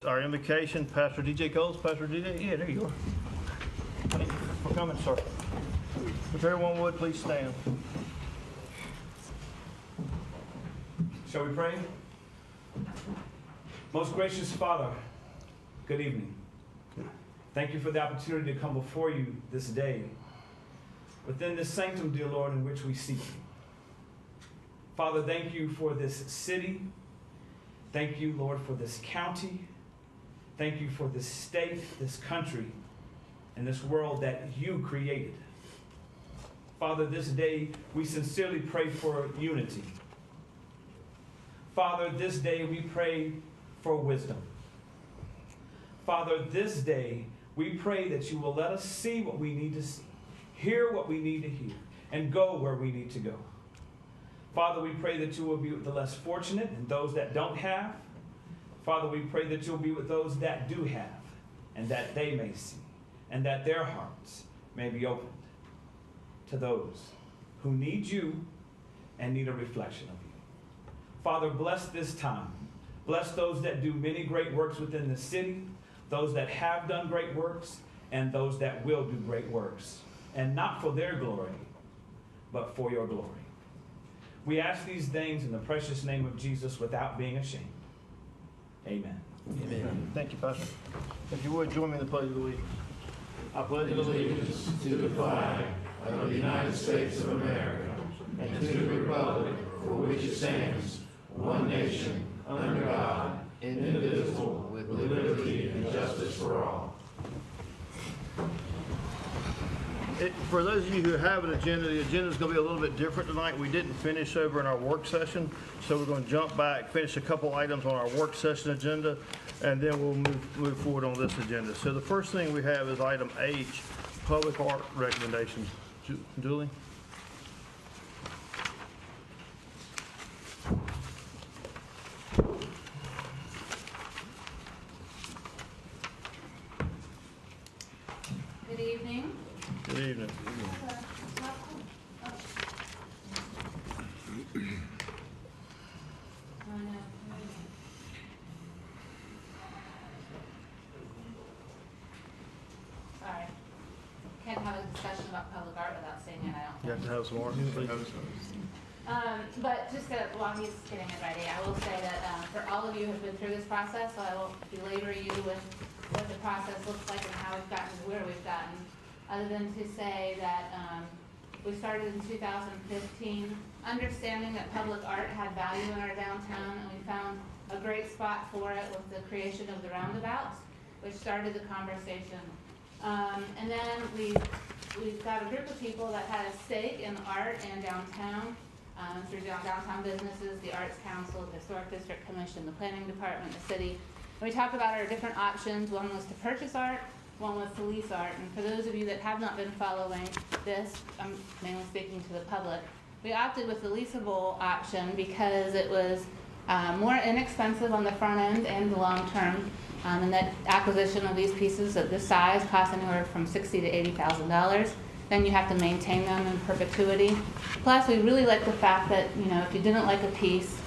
Our invocation, Pastor DJ Coles. Pastor DJ, yeah, there you are. Thank you for coming, sir. If everyone would, please stand. Shall we pray? Most gracious Father, good evening. Thank you for the opportunity to come before you this day, within this sanctum, dear Lord, in which we seek you. Father, thank you for this city. Thank you, Lord, for this county. Thank you for this state, this country, and this world that you created. Father, this day we sincerely pray for unity. Father, this day we pray for wisdom. Father, this day we pray that you will let us see what we need to see, hear what we need to hear, and go where we need to go. Father, we pray that you will be with the less fortunate and those that don't have. Father, we pray that you'll be with those that do have, and that they may see, and that their hearts may be opened to those who need you and need a reflection of you. Father, bless this time. Bless those that do many great works within the city, those that have done great works, and those that will do great works, and not for their glory, but for your glory. We ask these things in the precious name of Jesus without being ashamed. Amen. Amen. Thank you, Pastor. If you would, join me in the pledge of allegiance. I pledge allegiance to the flag of the United States of America and to the republic for which it stands, one nation, under God, indivisible, with liberty and justice for all. For those of you who have an agenda, the agenda is going to be a little bit different tonight. We didn't finish over in our work session, so we're going to jump back, finish a couple items on our work session agenda, and then we'll move forward on this agenda. So the first thing we have is item H, public art recommendations. Julie? Good evening. Good evening. Sorry. Can't have a discussion about public art without saying it, I don't You have to have some more, please. But just while he's getting it ready, I will say that for all of you who have been through this process, so I won't belabor you with what the process looks like and how we've gotten to where we've gotten, other than to say that we started in 2015, understanding that public art had value in our downtown, and we found a great spot for it with the creation of the roundabouts, which started the conversation. And then we've got a group of people that had a stake in art and downtown through downtown businesses, the Arts Council, the Historic District Commission, the Planning Department, the city. And we talked about our different options. One was to purchase art, one was to lease art. And for those of you that have not been following this, I'm mainly speaking to the public, we opted with the leasable option because it was more inexpensive on the front end and the long term. And that acquisition of these pieces of this size costs anywhere from $60,000 to $80,000. Then you have to maintain them in perpetuity. Plus, we really like the fact that, you know, if you didn't like a piece,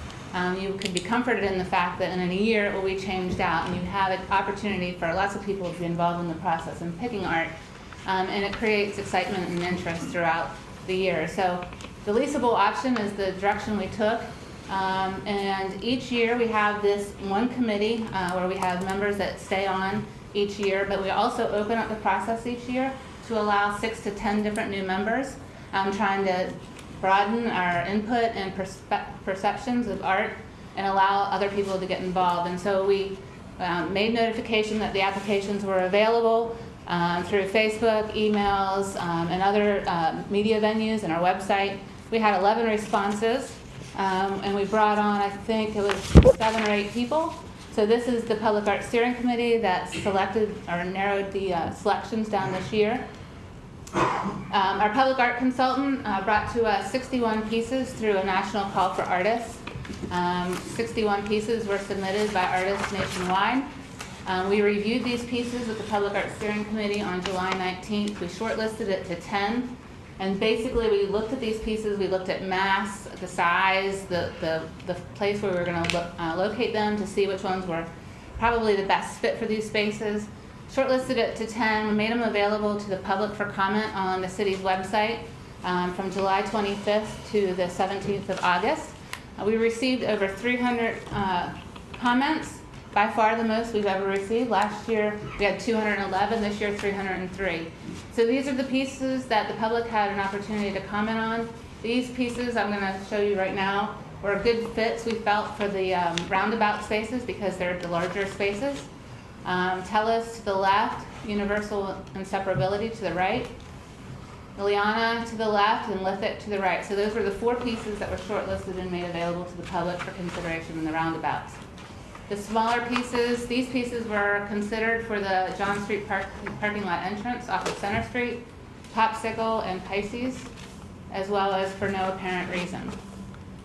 you could be comforted in the fact that in a year it will be changed out, and you have an opportunity for lots of people to be involved in the process in picking art, and it creates excitement and interest throughout the year. So the leasable option is the direction we took, and each year we have this one committee where we have members that stay on each year, but we also open up the process each year to allow 6 to 10 different new members, trying to broaden our input and perceptions of art and allow other people to get involved. And so we made notification that the applications were available through Facebook, emails, and other media venues and our website. We had 11 responses, and we brought on, I think it was 7 or 8 people. So this is the Public Art Steering Committee that selected or narrowed the selections down this year. Our public art consultant brought to us 61 pieces through a national call for artists. 61 pieces were submitted by artists nationwide. We reviewed these pieces with the Public Art Steering Committee on July 19th. We shortlisted it to 10. And basically we looked at these pieces, we looked at mass, the size, the place where we were going to locate them to see which ones were probably the best fit for these spaces. Shortlisted it to 10, we made them available to the public for comment on the city's website from July 25th to the 17th of August. We received over 300 comments, by far the most we've ever received. Last year we had 211, this year 303. So these are the pieces that the public had an opportunity to comment on. These pieces I'm going to show you right now were good fits, we felt, for the roundabout spaces because they're the larger spaces. Tellus to the left, universal inseparability to the right, Ileana to the left, and Lithic to the right. So those were the 4 pieces that were shortlisted and made available to the public for consideration in the roundabouts. The smaller pieces, these pieces were considered for the John Street parking lot entrance off of Center Street, Popsicle, and Pisces, as well as for no apparent reason.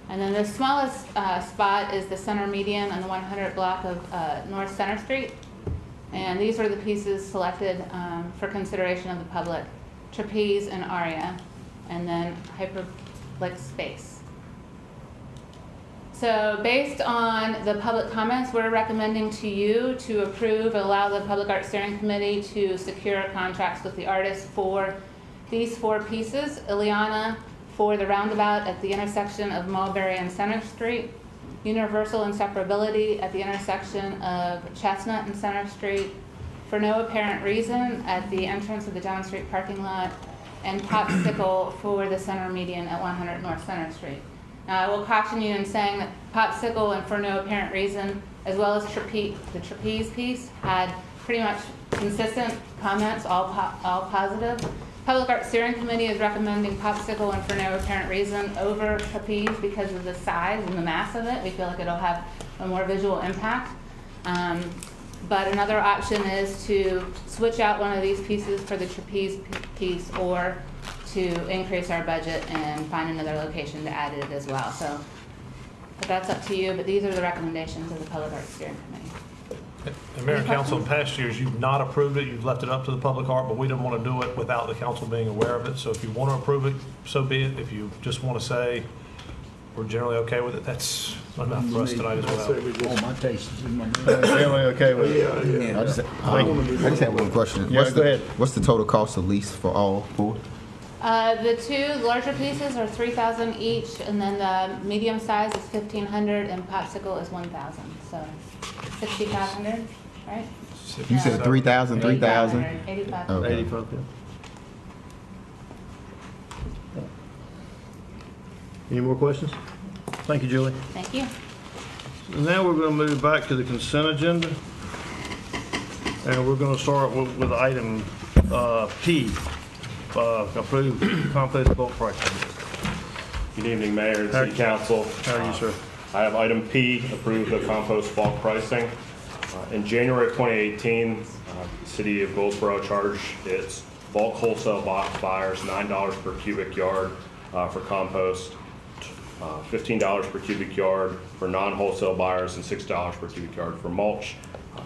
And then the smallest spot is the center median on the 100 block of North Center Street. And these were the pieces selected for consideration of the public: Trapeze and Aria, and then Hyperplex Space. So based on the public comments, we're recommending to you to approve, allow the Public Art Steering Committee to secure contracts with the artists for these 4 pieces. Ileana for the roundabout at the intersection of Mulberry and Center Street, universal inseparability at the intersection of Chestnut and Center Street, for no apparent reason at the entrance of the John Street parking lot, and Popsicle for the center median at 100 North Center Street. Now, I will caution you in saying that Popsicle and for no apparent reason, as well as the trapeze piece, had pretty much consistent comments, all positive. Public Art Steering Committee is recommending Popsicle and for no apparent reason over trapeze because of the size and the mass of it. We feel like it'll have a more visual impact. But another option is to switch out one of these pieces for the trapeze piece, or to increase our budget and find another location to add it as well. So, but that's up to you, but these are the recommendations of the Public Art Steering Committee. And Mayor and Council, in past years, you've not approved it, you've left it up to the public art, but we didn't want to do it without the council being aware of it. So if you want to approve it, so be it. If you just want to say we're generally okay with it, that's enough for us tonight as well. Oh, my taste is in my mouth. Family okay with it? Yeah. I just have one question. Yeah, go ahead. What's the total cost of lease for all 4? The 2 larger pieces are $3,000 each, and then the medium size is $1,500, and Popsicle is $1,000. So $6,500, right? You said 3,000, 3,000? 85. Okay. 85. Any more questions? Thank you, Julie. Thank you. Now we're going to move back to the consent agenda. And we're going to start with item P, approve compost bulk pricing. Good evening, Mayor and City Council. How are you, sir? I have item P, approve the compost bulk pricing. In January of 2018, the City of Goldsboro charged its bulk wholesale box buyers $9 per cubic yard for compost, $15 per cubic yard for non-wholesale buyers, and $6 per cubic yard for mulch.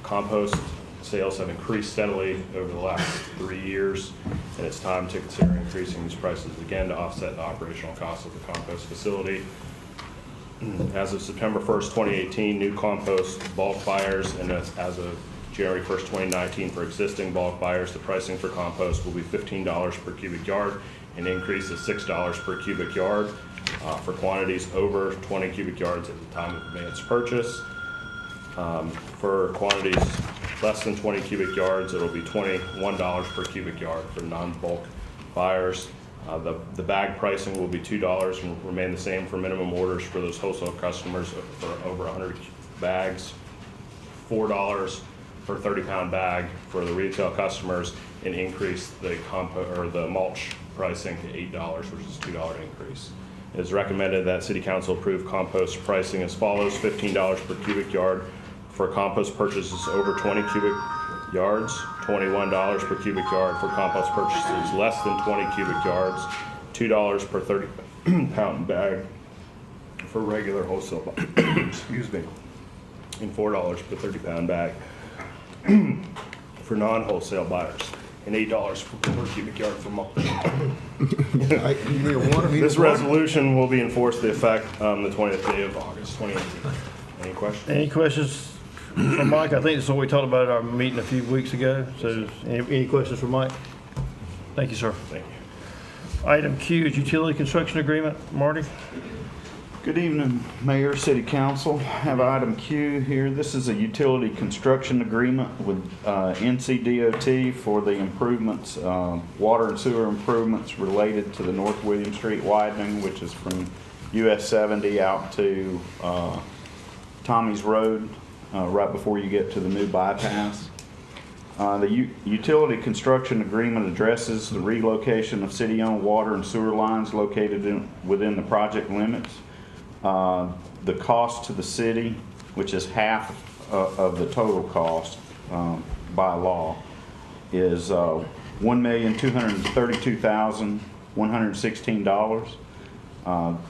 Compost sales have increased steadily over the last 3 years, and it's time to consider increasing these prices again to offset the operational costs of the compost facility. As of September 1st, 2018, new compost bulk buyers, and as of January 1st, 2019, for existing bulk buyers, the pricing for compost will be $15 per cubic yard, an increase of $6 per cubic yard for quantities over 20 cubic yards at the time of advance purchase. For quantities less than 20 cubic yards, it'll be $21 per cubic yard for non-bulk buyers. The bag pricing will be $2 and will remain the same for minimum orders for those wholesale customers for over 100 bags, $4 per 30-pound bag for the retail customers, and increase the mulch pricing to $8, which is a $2 increase. It is recommended that City Council approve compost pricing as follows: $15 per cubic yard for compost purchases over 20 cubic yards, $21 per cubic yard for compost purchases less than 20 cubic yards, $2 per 30-pound bag for regular wholesale, excuse me, and $4 per 30-pound bag for non-wholesale buyers, and $8 per cubic yard for mulch. This resolution will be enforced to effect the 20th day of August 2018. Any questions? Any questions For Mike, I think this is what we talked about at our meeting a few weeks ago. So any questions for Mike? Thank you, sir. Thank you. Item Q is utility construction agreement. Marty? Good evening, Mayor, City Council. Have item Q here. This is a utility construction agreement with NCDOT for the improvements, water and sewer improvements related to the North William Street widening, which is from US 70 out to Tommy's Road, right before you get to the new bypass. The utility construction agreement addresses the relocation of city-owned water and sewer lines located within the project limits. The cost to the city, which is half of the total cost by law, is $1,232,116.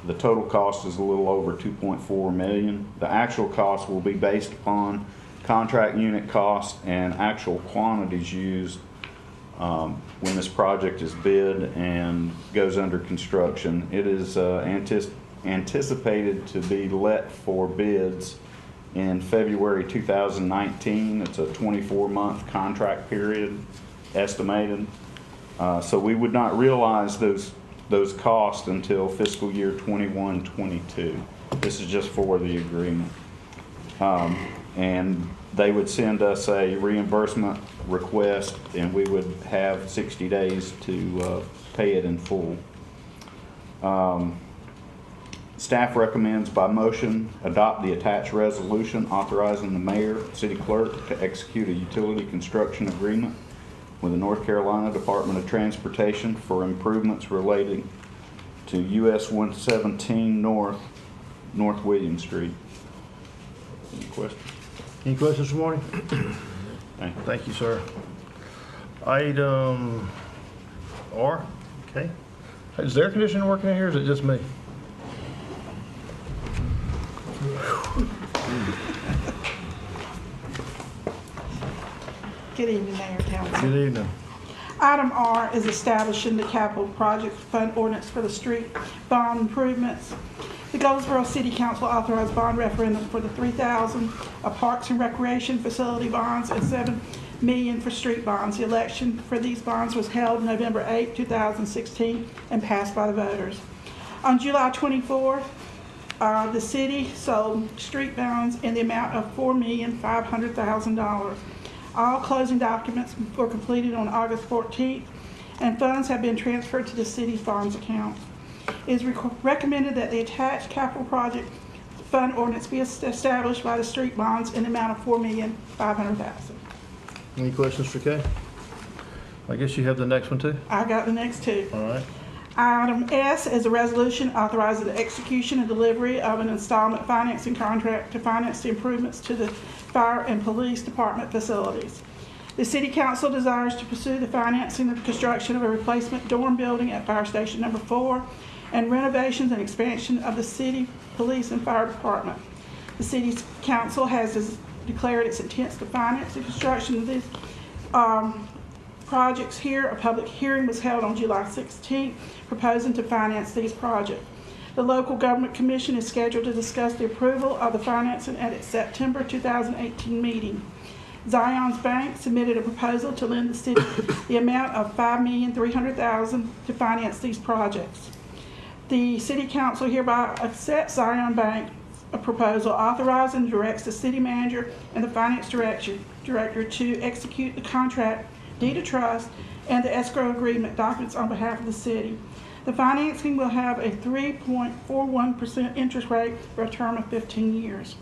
The total cost is a little over $2.4 million. The actual cost will be based upon contract unit cost and actual quantities used when this project is bid and goes under construction. It is anticipated to be let for bids in February 2019. It's a 24-month contract period estimated. So we would not realize those costs until fiscal year 21-22. This is just for the agreement. And they would send us a reimbursement request, and we would have 60 days to pay it in full. Staff recommends by motion adopt the attached resolution authorizing the mayor, city clerk to execute a utility construction agreement with the North Carolina Department of Transportation for improvements relating to US 117 North William Street. Any questions? Any questions for Marty? Thank you, sir. Item R, okay. Is the air conditioning working in here, or is it just me? Good evening, Mayor, Council. Good evening. Item R is establishing the capital project fund ordinance for the street bond improvements. The Goldsboro City Council authorized bond referendum for the 3,000 of Parks and Recreation facility bonds and $7 million for street bonds. The election for these bonds was held November 8, 2016 and passed by the voters. On July 24th, the city sold street bonds in the amount of $4,500,000. All closing documents were completed on August 14th, and funds have been transferred to the city's bonds account. It is recommended that the attached capital project fund ordinance be established by the street bonds in the amount of $4,500,000. Any questions for Kay? I guess you have the next one too? I got the next two. All right. Item S is a resolution authorizing the execution and delivery of an installment financing contract to finance the improvements to the fire and police department facilities. The City Council desires to pursue the financing of the construction of a replacement dorm building at Fire Station Number 4 and renovations and expansion of the city police and fire department. The City Council has declared its intent to finance the construction of these projects here. A public hearing was held on July 16th proposing to finance these projects. The Local Government Commission is scheduled to discuss the approval of the financing at its September 2018 meeting. Zion's Bank submitted a proposal to lend the city the amount of $5,300,000 to finance these projects. The City Council hereby accepts Zion Bank's proposal, authorizing and directs the city manager and the finance director to execute the contract, deed of trust, and the escrow agreement documents on behalf of the city. The financing will have a 3.41% interest rate for a term of 15 years.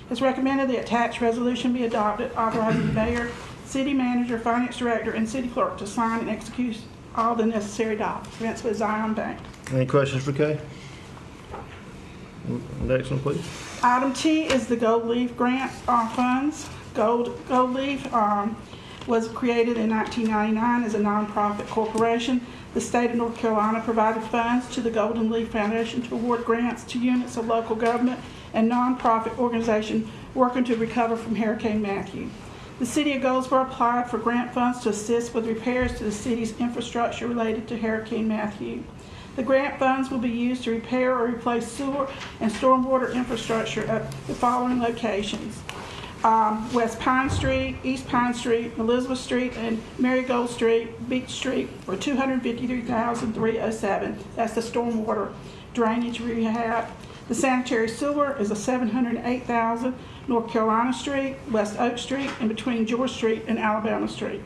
It's recommended the attached resolution be adopted, authorizing the mayor, city manager, finance director, and city clerk to sign and execute all the necessary documents with Zion Bank. Any questions for Kay? Next one, please. Item T is the Gold Leaf grant funds. Gold Leaf was created in 1999 as a nonprofit corporation. The state of North Carolina provided funds to the Golden Leaf Foundation to award grants to units of local government and nonprofit organizations working to recover from Hurricane Matthew. The city of Goldsboro applied for grant funds to assist with repairs to the city's infrastructure related to Hurricane Matthew. The grant funds will be used to repair or replace sewer and stormwater infrastructure at the following locations: West Pine Street, East Pine Street, Elizabeth Street, and Marigold Street, Beach Street for $253,307. That's the stormwater drainage rehab. The sanitary sewer is a $708,000. North Carolina Street, West Oak Street, and between George Street and Alabama Street.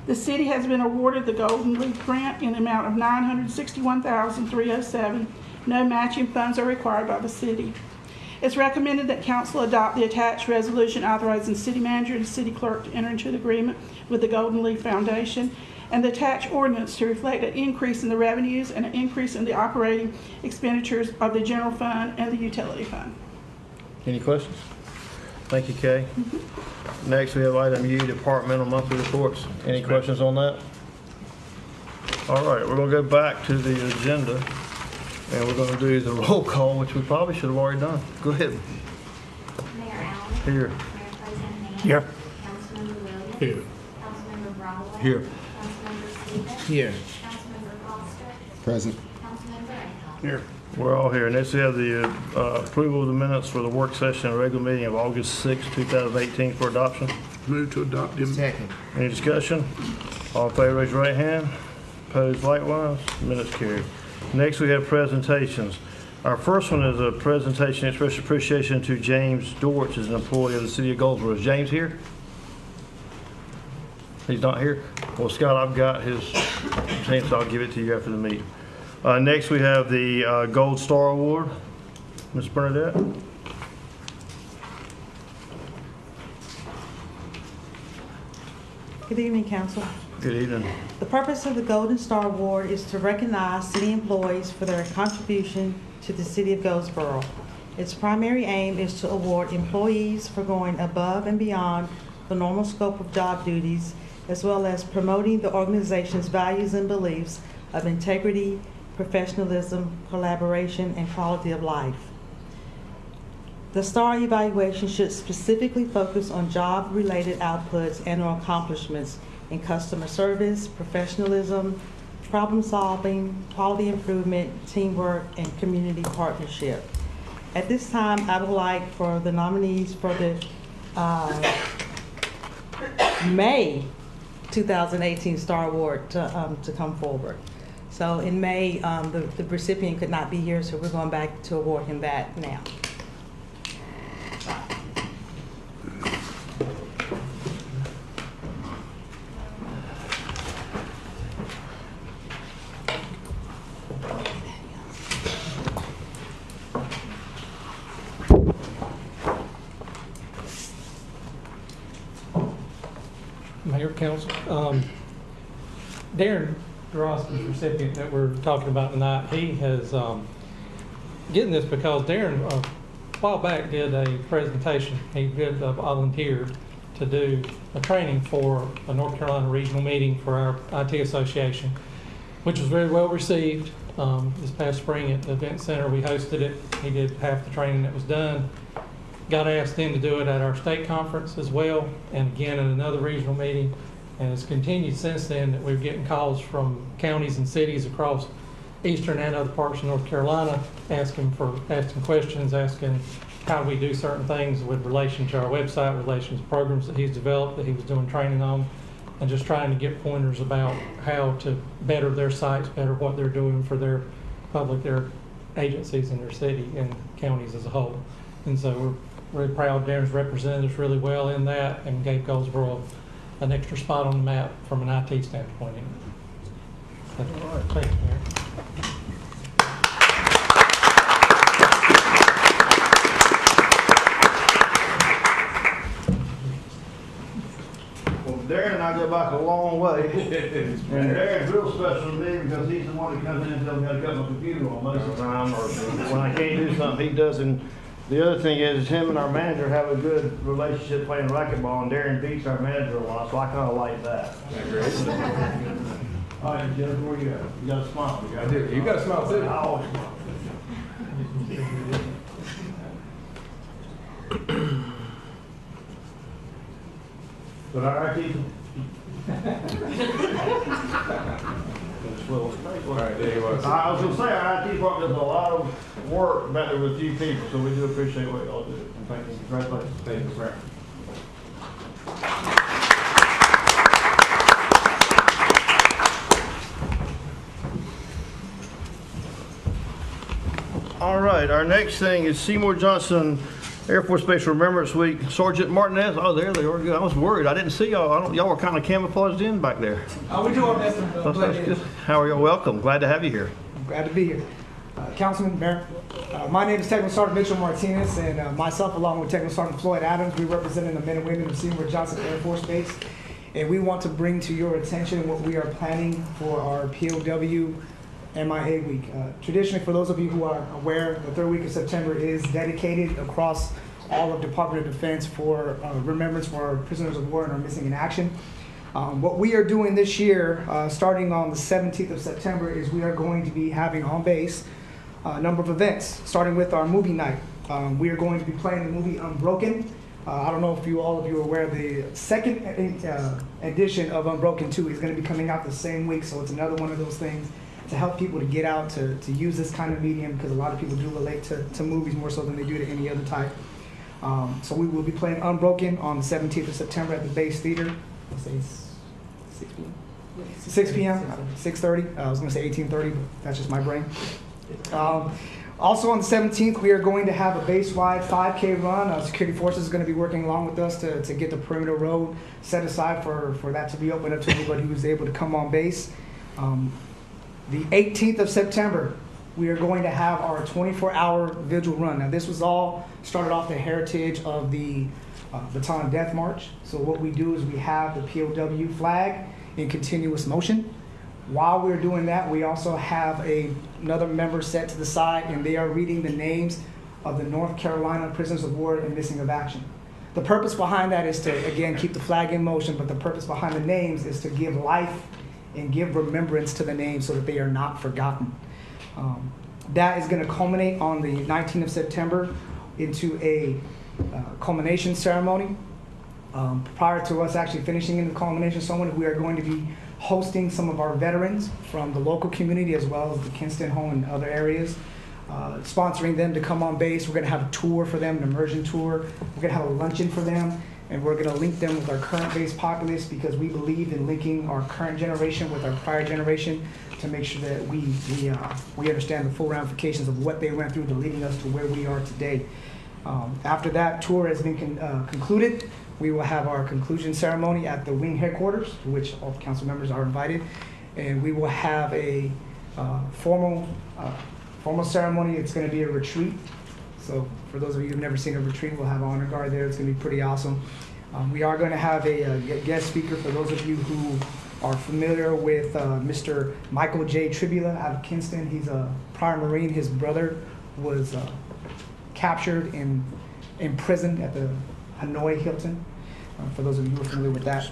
The city has been awarded the Golden Leaf Grant in the amount of $961,307. No matching funds are required by the city. It's recommended that council adopt the attached resolution authorizing the city manager and city clerk to enter into the agreement with the Golden Leaf Foundation, and the attached ordinance to reflect an increase in the revenues and an increase in the operating expenditures of the general fund and the utility fund. Any questions? Thank you, Kay. Next, we have item U, departmental monthly reports. Any questions on that? All right, we're going to go back to the agenda, and we're going to do the roll call, which we probably should have already done. Go ahead. Mayor Allen. Here. Mayor President Mann. Here. Councilmember Williams. Here. Councilmember Bromwell. Here. Councilmember Stevens. Here. Councilmember Foster. Present. Councilmember Ahol. Here. We're all here. Next, we have the approval of the minutes for the work session and regular meeting of August 6, 2018 for adoption. Move to adopt them. Second. Any discussion? All in favor, raise your right hand. Opposed likewise. Minutes carried. Next, we have presentations. Our first one is a presentation express appreciation to James Dortch as an employee of the city of Goldsboro. Is James here? He's not here? Well, Scott, I've got his name, so I'll give it to you after the meeting. Next, we have the Gold Star Award. Ms. Bernadette? Good evening, Council. Good evening. The purpose of the Golden Star Award is to recognize city employees for their contribution to the city of Goldsboro. Its primary aim is to award employees for going above and beyond the normal scope of job duties, as well as promoting the organization's values and beliefs of integrity, professionalism, collaboration, and quality of life. The STAR evaluation should specifically focus on job-related outputs and or accomplishments in customer service, professionalism, problem solving, quality improvement, teamwork, and community partnership. At this time, I would like for the nominees for the May 2018 STAR Award to come forward. So in May, the recipient could not be here, so we're going back to award him that now. Mayor, Council, Darren Ross, the recipient that we're talking about tonight, he has getting this because Darren a while back did a presentation. He did volunteer to do a training for a North Carolina regional meeting for our IT association, which was very well received. This past spring at the event center, we hosted it. He did half the training that was done. Got asked then to do it at our state conference as well, and again at another regional meeting. And it's continued since then that we're getting calls from counties and cities across eastern and other parts of North Carolina asking questions, asking how we do certain things with relation to our website, relation to programs that he's developed, that he was doing training on, and just trying to get pointers about how to better their sites, better what they're doing for their public, their agencies in their city and counties as a whole. And so we're really proud Darren's represented us really well in that and gave Goldsboro an extra spot on the map from an IT standpoint. Thank you, Mayor. Well, Darren and I go back a long way. And Darren's real special to me because he's the one that comes in and tells me how to cut my computer on most of the time, or when I can't do something, he does. And the other thing is him and our manager have a good relationship playing racquetball, and Darren beats our manager a lot, so I kind of like that. All right, Jennifer, where you at? You got a smile. I do. You got a smile too. I always smile. But our IT. All right, there you was. I was going to say, our IT department does a lot of work better with few people, so we do appreciate what y'all do. And thank you. Congratulations. Thank you, sir. right, our next thing is Seymour Johnson Air Force Base Remembrance Week. Sergeant Martinez, oh, there they are. Good. I was worried. I didn't see y'all. Y'all were kind of camouflaged in back there. We do our best to blend in. How are you? Welcome. Glad to have you here. I'm glad to be here. Councilman, Mayor, my name is Technical Sergeant Mitchell Martinez, and myself, along with Technical Sergeant Floyd Adams, we represent the men and women of Seymour Johnson Air Force Base, and we want to bring to your attention what we are planning for our POW MIA Week. Traditionally, for those of you who are aware, the third week of September is dedicated across all of Department of Defense for remembrance for our prisoners of war and our missing in action. What we are doing this year, starting on the 17th of September, is we are going to be having on base a number of events, starting with our movie night. We are going to be playing the movie Unbroken. I don't know if all of you are aware, the second edition of Unbroken 2 is going to be coming out the same week, so it's another one of those things to help people to get out to use this kind of medium, because a lot of people do relate to movies more so than they do to any other type. So we will be playing Unbroken on the 17th of September at the Base Theater. Let's say 6 p.m. 6 p.m. 6:30. I was going to say 18:30, but that's just my brain. Also on the 17th, we are going to have a base-wide 5K run. Security Forces is going to be working along with us to get the perimeter road set aside for that to be open up to anybody who's able to come on base. The 18th of September, we are going to have our 24-hour vigil run. Now, this was all started off the heritage of the Baton Death March. So what we do is we have the POW flag in continuous motion. While we're doing that, we also have another member set to the side, and they are reading the names of the North Carolina prisoners of war and missing of action. The purpose behind that is to, again, keep the flag in motion, but the purpose behind the names is to give life and give remembrance to the names so that they are not forgotten. That is going to culminate on the 19th of September into a culmination ceremony. Prior to us actually finishing in the culmination ceremony, we are going to be hosting some of our veterans from the local community as well as the Kinston home and other areas, sponsoring them to come on base. We're going to have a tour for them, an immersion tour. We're going to have a luncheon for them, and we're going to link them with our current base populace, because we believe in linking our current generation with our prior generation to make sure that we understand the full ramifications of what they went through to leading us to where we are today. After that tour has been concluded, we will have our conclusion ceremony at the wing headquarters, to which all council members are invited, and we will have a formal ceremony. It's going to be a retreat. So for those of you who've never seen a retreat, we'll have honor guard there. It's going to be pretty awesome. We are going to have a guest speaker for those of you who are familiar with Mr. Michael J. Tribula out of Kinston. He's a prior Marine. His brother was captured and imprisoned at the Hanoi Hilton, for those of you who are familiar with that.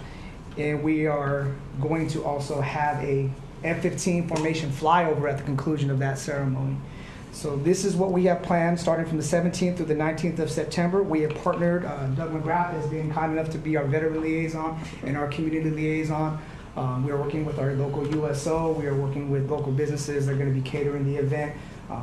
And we are going to also have a F-15 formation flyover at the conclusion of that ceremony. So this is what we have planned starting from the 17th through the 19th of September. We have partnered, Doug McGrath has been kind enough to be our veteran liaison and our community liaison. We are working with our local USO. We are working with local businesses that are going to be catering the event.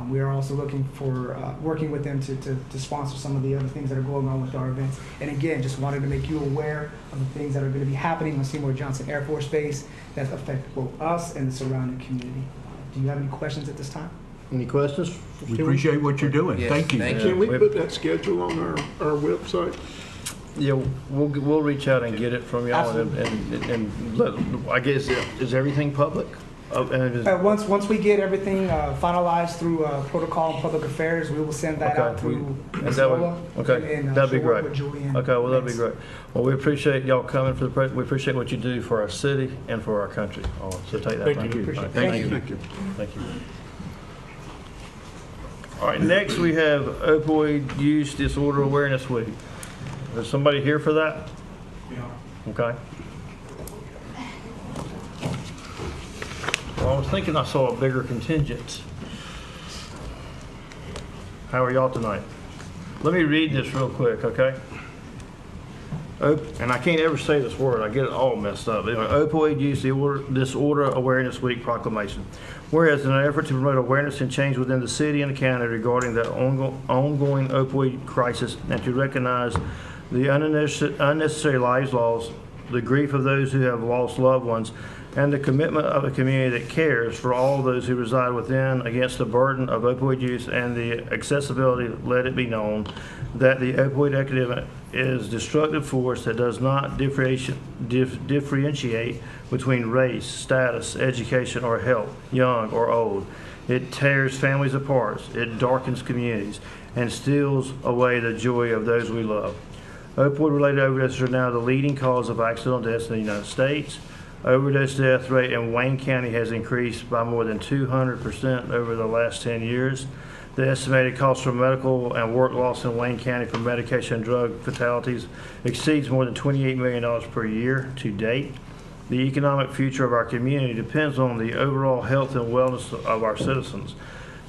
We are also looking for working with them to sponsor some of the other things that are going on with our events. And again, just wanted to make you aware of the things that are going to be happening on Seymour Johnson Air Force Base that affect both us and the surrounding community. Do you have any questions at this time? Any questions? We appreciate what you're doing. Yes, thank you. Can we put that schedule on our website? Yeah, we'll reach out and get it from y'all, and let, I guess, is everything public? Once we get everything finalized through protocol and public affairs, we will send that out through Ms. Lola. Okay, that'd be great. Okay, well, that'd be great. Well, we appreciate y'all coming for the we appreciate what you do for our city and for our country. So take that. Thank you. Thank you. Thank you. All right, next we have Opioid Use Disorder Awareness Week. Is somebody here for that? Yeah. Okay. Well, I was thinking I saw a bigger contingent. How are y'all tonight? Let me read this real quick, okay? And I can't ever say this word. I get it all messed up. Anyway, Opioid Use Disorder Awareness Week proclamation. Whereas in an effort to promote awareness and change within the city and the county regarding the ongoing opioid crisis and to recognize the unnecessary lives lost the grief of those who have lost loved ones, and the commitment of a community that cares for all those who reside within against the burden of opioid use and the accessibility, let it be known that the opioid epidemic is a destructive force that does not differentiate between race, status, education, or health, young or old. It tears families apart, it darkens communities, and steals away the joy of those we love. Opioid-related overdoses are now the leading cause of accidental deaths in the United States. Overdose death rate in Wayne County has increased by more than 200% over the last 10 years. The estimated cost for medical and work loss in Wayne County for medication and drug fatalities exceeds more than $28 million per year to date. The economic future of our community depends on the overall health and wellness of our citizens.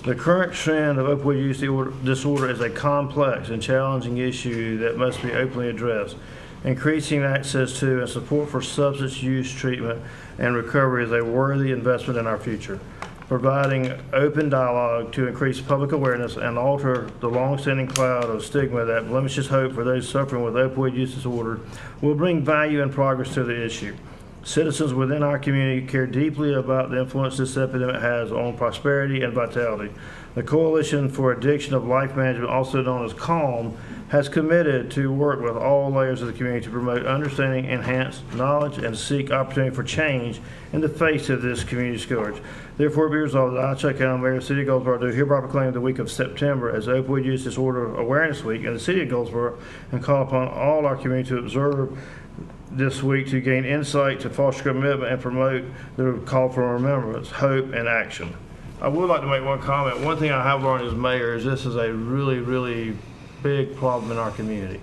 The current trend of opioid use disorder is a complex and challenging issue that must be openly addressed. Increasing access to and support for substance use treatment and recovery is a worthy investment in our future. Providing open dialogue to increase public awareness and alter the long-standing cloud of stigma that blemishes hope for those suffering with opioid use disorder will bring value and progress to the issue. Citizens within our community care deeply about the influence this epidemic has on prosperity and vitality. The Coalition for Addiction of Life Management, also known as CALM, has committed to work with all layers of the community to promote understanding, enhance knowledge, and seek opportunity for change in the face of this community scourge. Therefore, be resolved that I, Chuck Allen, Mayor of the City of Goldsboro, do hereby proclaim the week of September as Opioid Use Disorder Awareness Week in the City of Goldsboro, and call upon all our community to observe this week to gain insight, to foster commitment, and promote the call for remembrance, hope, and action. I would like to make one comment. One thing I have learned as mayor is this is a really, really big problem in our community.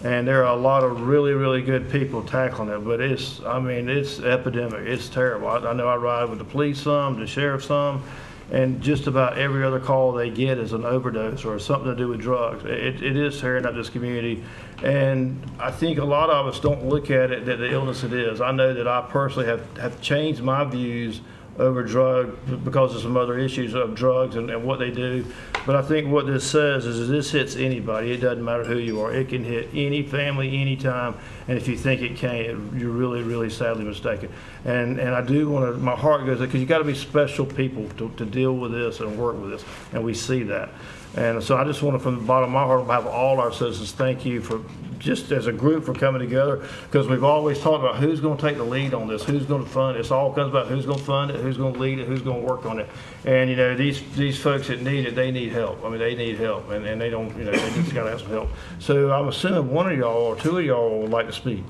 And there are a lot of really, really good people tackling it, but it's epidemic. It's terrible. I know I ride with the police some, the sheriff some, and just about every other call they get is an overdose or something to do with drugs. It is tearing up this community, and I think a lot of us don't look at it that the illness it is. I know that I personally have changed my views over drug because of some other issues of drugs and what they do. But I think what this says is this hits anybody. It doesn't matter who you are. It can hit any family, anytime. And if you think it can't, you're really, really sadly mistaken. And I do want to, my heart goes there because you got to be special people to deal with this and work with this. And we see that. And so I just want to, from the bottom of my heart, have all our citizens thank you for just as a group for coming together, because we've always talked about who's going to take the lead on this, who's going to fund it. It all comes about who's going to fund it, who's going to lead it, who's going to work on it. And you know, these folks that need it, they need help. I mean, they need help, and they don't, you know, they just got to have some help. So I'm assuming one of y'all or two of y'all would like to speak.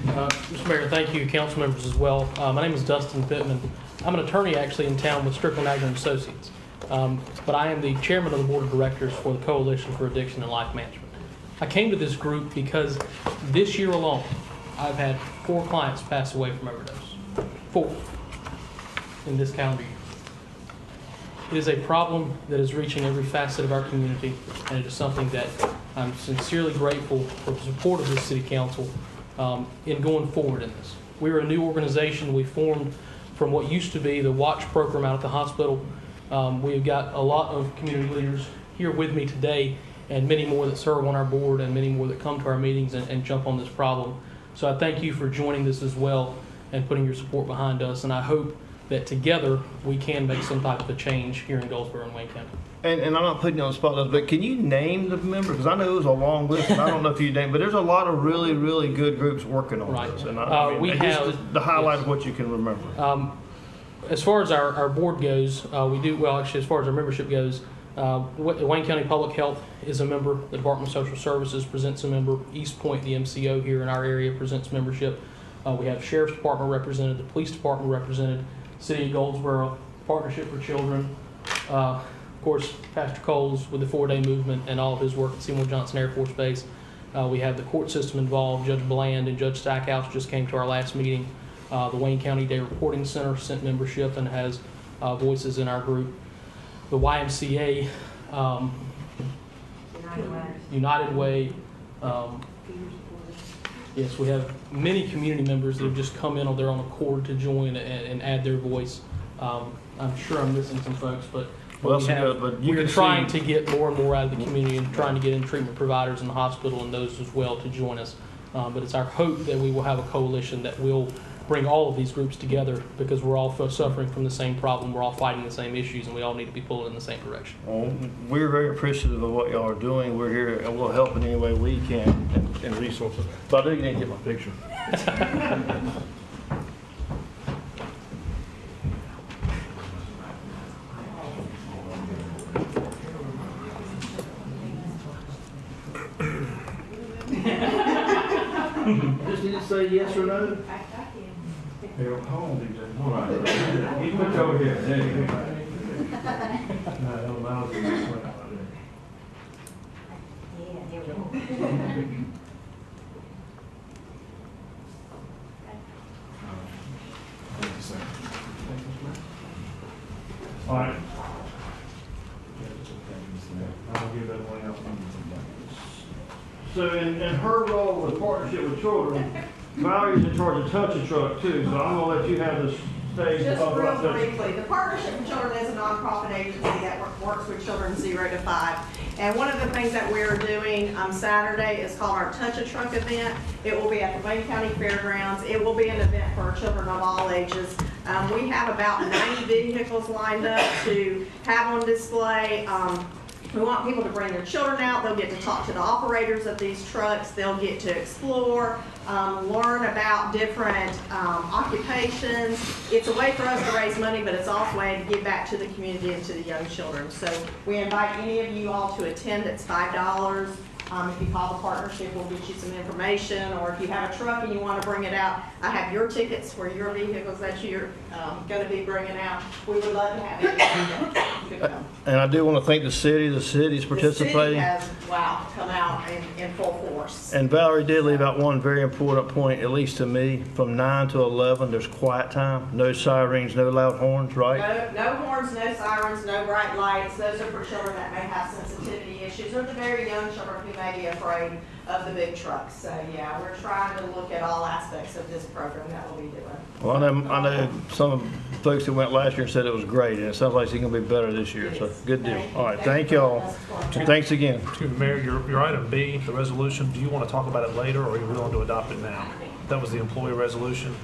Mr. Mayor, thank you, council members as well. My name is Dustin Pittman. I'm an attorney actually in town with Strickland Agner & Associates, but I am the chairman of the board of directors for the Coalition for Addiction and Life Management. I came to this group because this year alone, I've had 4 clients pass away from overdose. 4 in this calendar year. It is a problem that is reaching every facet of our community, and it is something that I'm sincerely grateful for the support of this city council in going forward in this. We're a new organization. We formed from what used to be the watch program out at the hospital. We've got a lot of community leaders here with me today, and many more that serve on our board, and many more that come to our meetings and jump on this problem. So I thank you for joining this as well and putting your support behind us, and I hope that together we can make some type of a change here in Goldsboro and Wayne County. And I'm not putting you on the spot, but can you name the members? Because I know it was a long list, and I don't know if you named, but there's a lot of really, really good groups working on this. And I mean, we have the highlight of what you can remember. As far as our board goes, we do, well, actually, as far as our membership goes, Wayne County Public Health is a member. The Department of Social Services presents a member. East Point, the MCO here in our area, presents membership. We have Sheriff's Department represented, the Police Department represented, City of Goldsboro, Partnership for Children, of course, Pastor Coles with the 4-day movement and all of his work at Seymour Johnson Air Force Base. We have the court system involved. Judge Bland and Judge Stackhouse just came to our last meeting. The Wayne County Day Reporting Center sent membership and has voices in our group. The YMCA, United Way. Yes, we have many community members that have just come in on their own accord to join and add their voice. I'm sure I'm missing some folks, but Well, We that's have- good, but you we're can trying see- to get more and more out of the community and trying to get in treatment providers in the hospital and those as well to join us. But it's our hope that we will have a coalition that will bring all of these groups together because we're all suffering from the same problem. We're all fighting the same issues, and we all need to be pulling in the same direction. Well, we're very appreciative of what y'all are doing. We're here and we'll help in any way we can and resources. But I know you didn't get my picture. Just need to say yes or no. Here, hold on, DJ. All right. You put it over here. There you go. No, it allows you to swing out there. All right. I'll give that one else. So in her role with Partnership with Children, Valerie's in charge of Touch a Truck too, so I'm gonna let you have this stage. to Just talk real about Touch a briefly, the Partnership for Children is a nonprofit agency that works with children 0 to 5. And one of the things that we're doing Saturday is called our Touch a Truck event. It will be at the Wayne County Fairgrounds. It will be an event for children of all ages. We have about 90 vehicles lined up to have on display. We want people to bring their children out. They'll get to talk to the operators of these trucks. They'll get to explore, learn about different occupations. It's a way for us to raise money, but it's also a way to give back to the community and to the young children. So we invite any of you all to attend. It's $5. If you call the partnership, we'll get you some information. Or if you have a truck and you want to bring it out, I have your tickets for your vehicles that you're going to be bringing out. We would love to have you come. And I do want to thank the city's participating. The city has, wow, come out in full force. And Valerie did leave out one very important point, at least to me. From 9 to 11, there's quiet time. No sirens, no loud horns, right? No horns, no sirens, no bright lights. Those are for children that may have sensitivity issues or the very young children who may be afraid of the big trucks. So yeah, we're trying to look at all aspects of this program that we'll be doing. Well, I know some of the folks that went last year said it was great, and it sounds like it's going to be better this year. So good deal. All right, thank y'all. Thanks again. Mayor, your item B, the resolution, do you want to talk about it later, or are you willing to adopt it now? That was the employee resolution.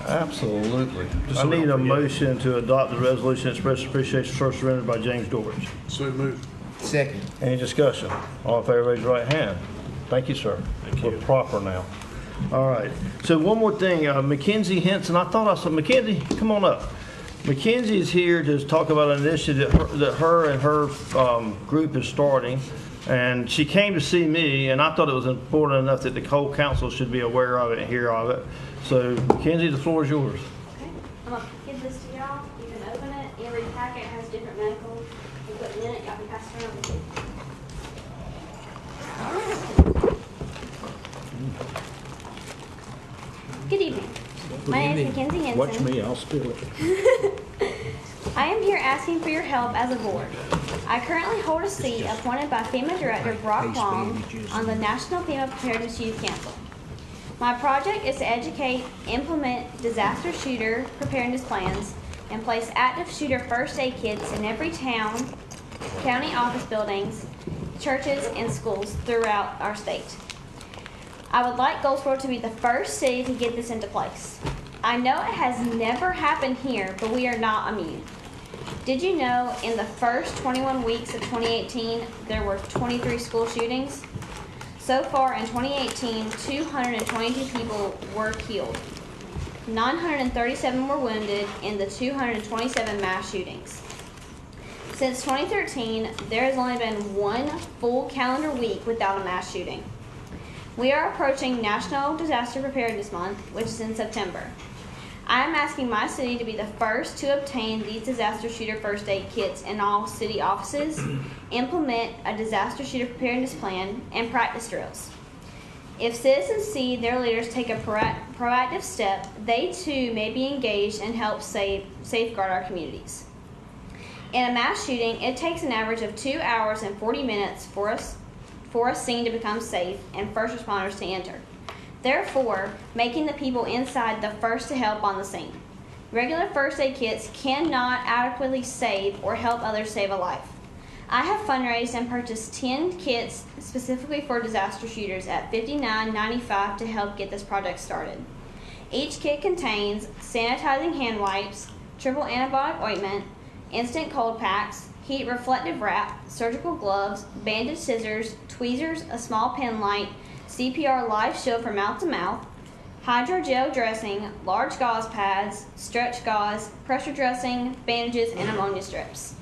Absolutely. Just I so we need don't a forget. motion to adopt the resolution express appreciation for service rendered by James Dorridge. So moved. Second. Any discussion? All in favor, raise your right hand. Thank you, sir. Thank you. We're proper now. All right. So one more thing, Mackenzie Henson, I thought I saw, Mackenzie, come on up. Mackenzie is here to talk about an initiative that her and her group is starting. And she came to see me, and I thought it was important enough that the whole council should be aware of it and hear of it. So Mackenzie, the floor is yours. Okay, I'm gonna give this to y'all. You can open it. Every packet has different medical equipment in it. Y'all can pass it around. Good evening. My name is Mackenzie Henson. Watch me, I'll spill it. I am here asking for your help as a board. I currently hold a seat appointed by FEMA Director Brock Long on the National FEMA Preparedness Youth Council. My project is to educate, implement disaster shooter preparedness plans, and place active shooter first aid kits in every town, county office buildings, churches, and schools throughout our state. I would like Goldsboro to be the first city to get this into place. I know it has never happened here, but we are not immune. Did you know in the first 21 weeks of 2018, there were 23 school shootings? So far in 2018, 222 people were killed. 937 were wounded in the 227 mass shootings. Since 2013, there has only been one full calendar week without a mass shooting. We are approaching National Disaster Preparedness Month, which is in September. I am asking my city to be the first to obtain these disaster shooter first aid kits in all city offices, implement a disaster shooter preparedness plan, and practice drills. If citizens see their leaders take a proactive step, they too may be engaged and help safeguard our communities. In a mass shooting, it takes an average of 2 hours and 40 minutes for a scene to become safe and first responders to enter. Therefore, making the people inside the first to help on the scene. Regular first aid kits cannot adequately save or help others save a life. I have fundraised and purchased 10 kits specifically for disaster shooters at $59.95 to help get this project started. Each kit contains sanitizing hand wipes, triple antibiotic ointment, instant cold packs, heat reflective wrap, surgical gloves, bandage scissors, tweezers, a small pen light, CPR live shield for mouth to mouth, hydrogel dressing, large gauze pads, stretch gauze, pressure dressing, bandages, and ammonia strips.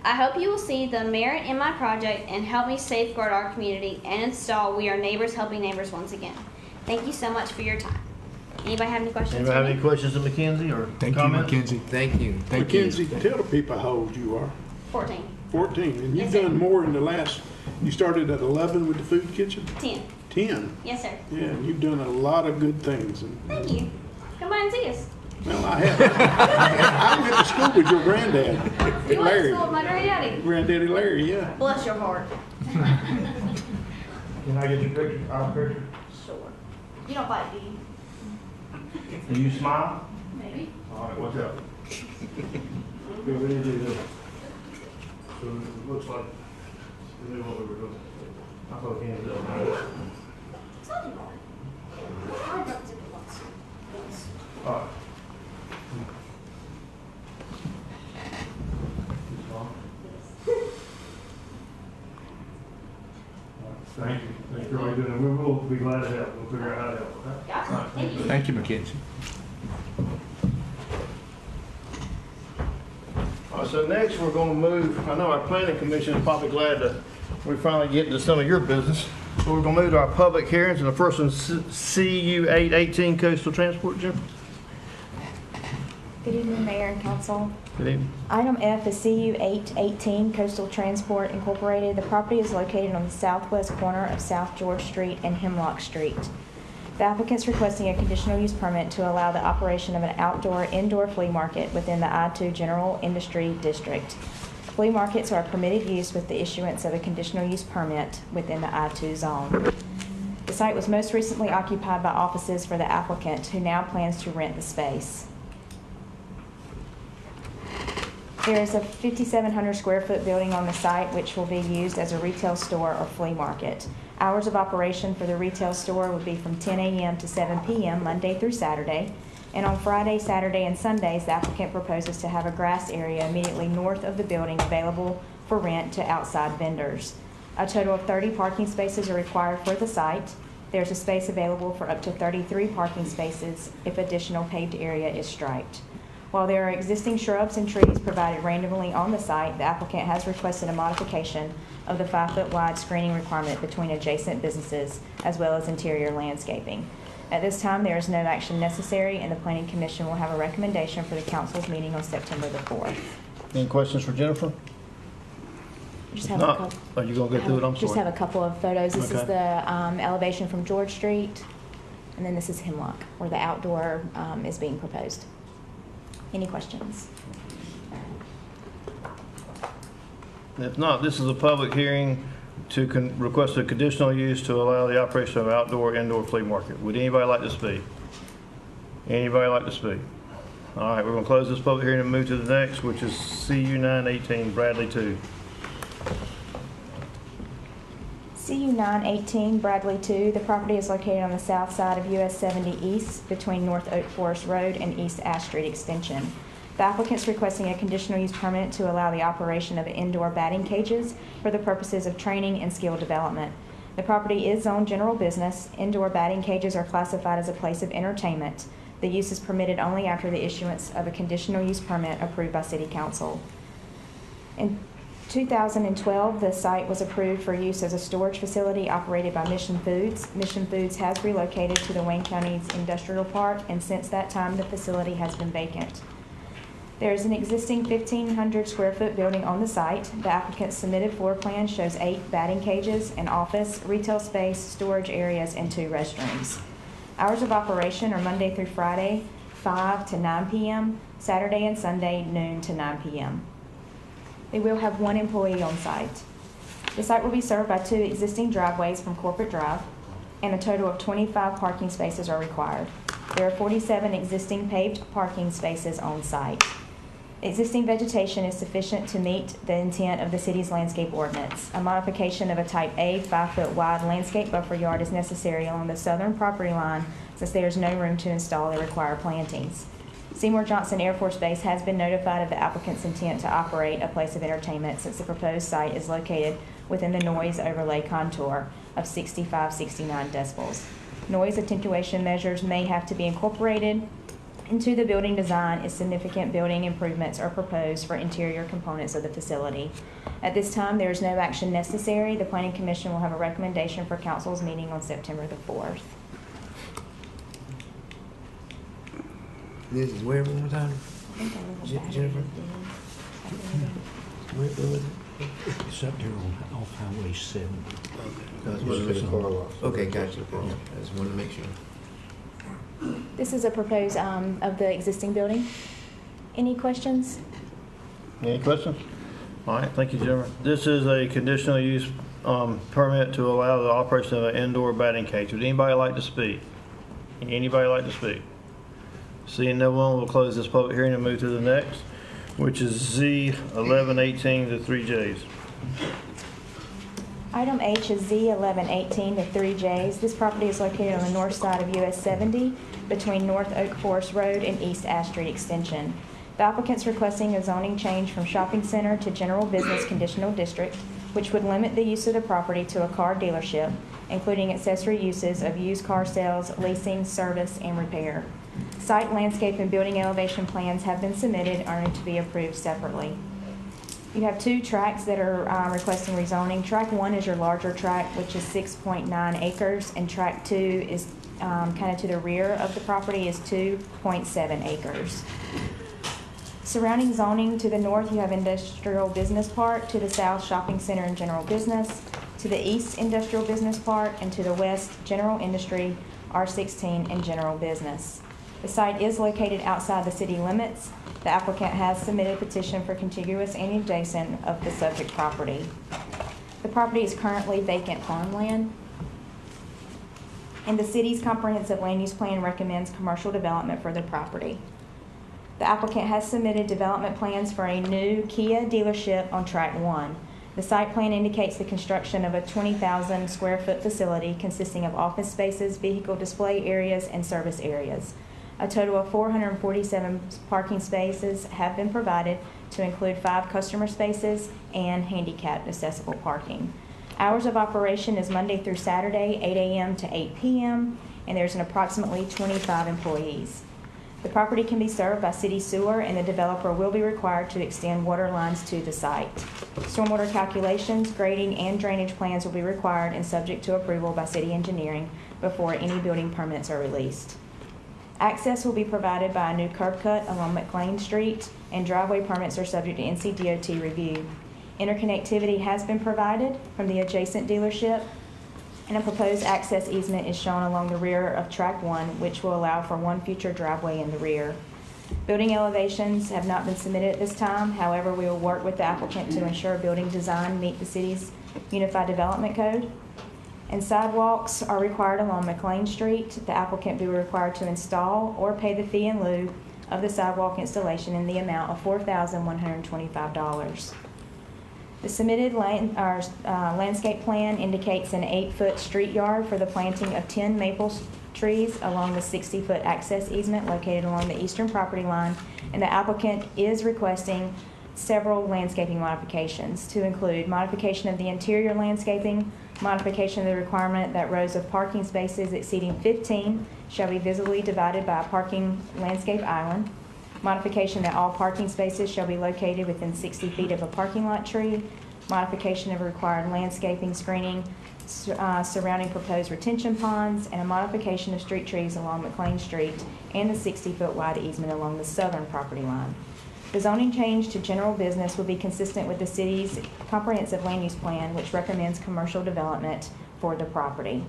I hope you will see the merit in my project and help me safeguard our community and install We Are Neighbors Helping Neighbors once again. Thank you so much for your time. Anybody have any questions? Anybody have any questions of Mackenzie or comments? Thank you. Mackenzie, tell the people how old you are. 14. 14, and you've Yes, sir. done more in the last, you started at 11 with the food kitchen? 10. 10? Yes, sir. Yeah, and you've done a lot of good things. And, Thank you. Come by and see us. well, I have. I went to school with your granddad, You went to Larry. school with my granddaddy. Granddaddy Larry, yeah. Bless your heart. Can I get your picture, our picture? Sure. You don't fight, do you? Do you smile? Maybe. All right, watch out. Here, we need to do this. So it looks like we knew what we were doing. I thought we ended up. It's not too hard. I'd like to do it once. Yes. All right. Thank you. Thank you for all you're doing. And we will be glad to help. We'll figure out how to help. Okay? Gotcha. Thank you. Thank you, Mackenzie. All right, so next we're going to move, I know our planning commission is probably glad that we finally get into some of your business. So we're going to move to our public hearings, and the first one's CU 818 Coastal Transport, Jennifer. Good evening, Mayor and Council. Good evening. Item F is CU 818 Coastal Transport Incorporated. The property is located on the southwest corner of South George Street and Hemlock Street. The applicant's requesting a conditional use permit to allow the operation of an outdoor-indoor flea market within the I-2 General Industry District. Flea markets are a permitted use with the issuance of a conditional use permit within the I-2 zone. The site was most recently occupied by offices for the applicant, who now plans to rent the space. There is a 5,700 square foot building on the site which will be used as a retail store or flea market. Hours of operation for the retail store would be from 10 a.m. to 7 p.m. Monday through Saturday. And on Friday, Saturday, and Sundays, the applicant proposes to have a grass area immediately north of the building available for rent to outside vendors. A total of 30 parking spaces are required for the site. There's a space available for up to 33 parking spaces if additional paved area is striped. While there are existing shrubs and trees provided randomly on the site, the applicant has requested a modification of the 5-foot wide screening requirement between adjacent businesses, as well as interior landscaping. At this time, there is no action necessary, and the Planning Commission will have a recommendation for the Council's meeting on September the 4th. Any questions for Jennifer? Just have No. a couple. Are you going to go through it? I'm Just sorry. have a couple of photos. This is Okay. the elevation from George Street, and then this is Hemlock, where the outdoor is being proposed. Any questions? If not, this is a public hearing to request a conditional use to allow the operation of outdoor-indoor flea market. Would anybody like to speak? Anybody like to speak? All right, we're going to close this public hearing and move to the next, which is CU 918 Bradley 2. CU 918 Bradley 2. The property is located on the south side of US 70 East between North Oak Forest Road and East Ash Street Extension. The applicant is requesting a conditional use permit to allow the operation of indoor batting cages for the purposes of training and skill development. The property is zoned general business. Indoor batting cages are classified as a place of entertainment. The use is permitted only after the issuance of a conditional use permit approved by City Council. In 2012, the site was approved for use as a storage facility operated by Mission Foods. Mission Foods has relocated to the Wayne County's Industrial Park, and since that time, the facility has been vacant. There is an existing 1,500 square foot building on the site. The applicant's submitted floor plan shows 8 batting cages, an office, retail space, storage areas, and 2 restrooms. Hours of operation are Monday through Friday, 5 to 9 p.m., Saturday and Sunday, noon to 9 p.m. They will have 1 employee on site. The site will be served by 2 existing driveways from Corporate Drive, and a total of 25 parking spaces are required. There are 47 existing paved parking spaces on site. Existing vegetation is sufficient to meet the intent of the city's landscape ordinance. A modification of a type A 5-foot wide landscape buffer yard is necessary along the southern property line since there is no room to install the required plantings. Seymour Johnson Air Force Base has been notified of the applicant's intent to operate a place of entertainment since the proposed site is located within the noise overlay contour of 65-69 decibels. Noise attenuation measures may have to be incorporated into the building design if significant building improvements are proposed for interior components of the facility. At this time, there is no action necessary. The Planning Commission will have a recommendation for council's meeting on September the 4th. This is where one more time? Jennifer? Where was it? It's up there on off Highway 7. Okay, gotcha. Yeah, I just wanted to make sure. This is a proposed of the existing building. Any questions? Any questions? All right, thank you, Jennifer. This is a conditional use permit to allow the operation of an indoor batting cage. Would anybody like to speak? Anybody like to speak? Seeing no one, we'll close this public hearing and move to the next, which is Z1118 to 3Js. Item H is Z1118 to 3Js. This property is located on the north side of US 70 between North Oak Forest Road and East Ash Street Extension. The applicant's requesting a zoning change from shopping center to general business conditional district, which would limit the use of the property to a car dealership, including accessory uses of used car sales, leasing, service, and repair. Site landscape and building elevation plans have been submitted and are to be approved separately. You have two tracts that are requesting rezoning. Tract 1 is your larger tract, which is 6.9 acres, and tract 2 is kind of to the rear of the property, is 2.7 acres. Surrounding zoning, to the north you have industrial business park, to the south shopping center and general business, to the east industrial business park, and to the west general industry, R16, and general business. The site is located outside the city limits. The applicant has submitted a petition for contiguous and adjacent of the subject property. The property is currently vacant farmland, and the city's comprehensive land use plan recommends commercial development for the property. The applicant has submitted development plans for a new Kia dealership on Tract 1. The site plan indicates the construction of a 20,000 square foot facility consisting of office spaces, vehicle display areas, and service areas. A total of 447 parking spaces have been provided to include 5 customer spaces and handicapped accessible parking. Hours of operation is Monday through Saturday, 8 a.m. to 8 p.m., and there's an approximately 25 employees. The property can be served by city sewer, and the developer will be required to extend water lines to the site. Stormwater calculations, grading, and drainage plans will be required and subject to approval by city engineering before any building permits are released. Access will be provided by a new curb cut along McLean Street, and driveway permits are subject to NCDOT review. Interconnectivity has been provided from the adjacent dealership, and a proposed access easement is shown along the rear of Tract 1, which will allow for one future driveway in the rear. Building elevations have not been submitted at this time. However, we will work with the applicant to ensure building design meet the city's Unified Development Code. And sidewalks are required along McLean Street. The applicant will be required to install or pay the fee in lieu of the sidewalk installation in the amount of $4,125. The submitted landscape plan indicates an 8-foot street yard for the planting of 10 maple trees along the 60-foot access easement located along the eastern property line, and the applicant is requesting several landscaping modifications to include modification of the interior landscaping, modification of the requirement that rows of parking spaces exceeding 15 shall be visibly divided by a parking landscape island, modification that all parking spaces shall be located within 60 feet of a parking lot tree, modification of required landscaping screening surrounding proposed retention ponds, and a modification of street trees along McLean Street and the 60-foot wide easement along the southern property line. The zoning change to general business will be consistent with the city's comprehensive land use plan, which recommends commercial development for the property.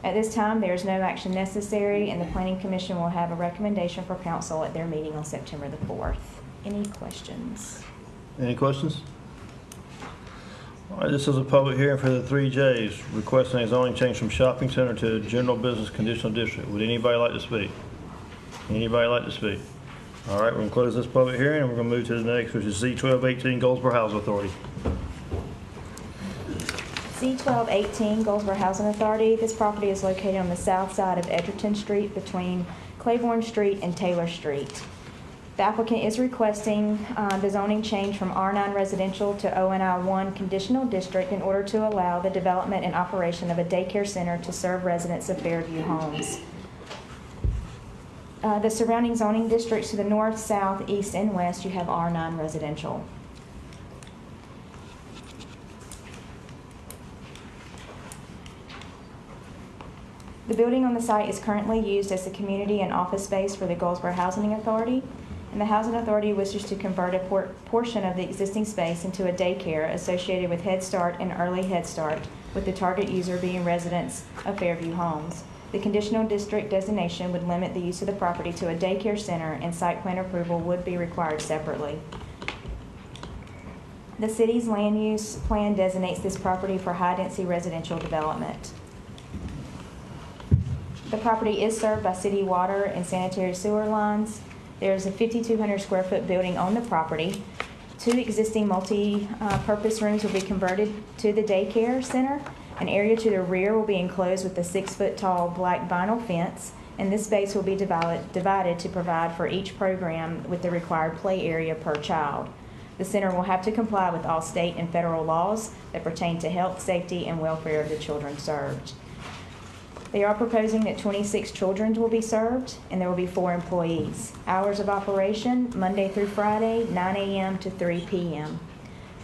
At this time, there is no action necessary, and the Planning Commission will have a recommendation for council at their meeting on September the 4th. Any questions? Any questions? All right, this is a public hearing for the 3Js, requesting a zoning change from shopping center to general business conditional district. Would anybody like to speak? Anybody like to speak? All right, we're going to close this public hearing, and we're going to move to the next, which is Z1218 Goldsboro Housing Authority. C1218 Goldsboro Housing Authority. This property is located on the south side of Edgerton Street between Claiborne Street and Taylor Street. The applicant is requesting the zoning change from R9 residential to ONI1 conditional district in order to allow the development and operation of a daycare center to serve residents of Fairview Homes. The surrounding zoning districts to the north, south, east, and west, you have R9 residential. The building on the site is currently used as the community and office space for the Goldsboro Housing Authority, and the Housing Authority wishes to convert a portion of the existing space into a daycare associated with Head Start and Early Head Start, with the target user being residents of Fairview Homes. The conditional district designation would limit the use of the property to a daycare center, and site plan approval would be required separately. The city's land use plan designates this property for high-density residential development. The property is served by city water and sanitary sewer lines. There's a 5,200 square foot building on the property. 2 existing multi-purpose rooms will be converted to the daycare center. An area to the rear will be enclosed with a 6-foot tall black vinyl fence, and this space will be divided to provide for each program with the required play area per child. The center will have to comply with all state and federal laws that pertain to health, safety, and welfare of the children served. They are proposing that 26 children will be served, and there will be 4 employees. Hours of operation, Monday through Friday, 9 a.m. to 3 p.m.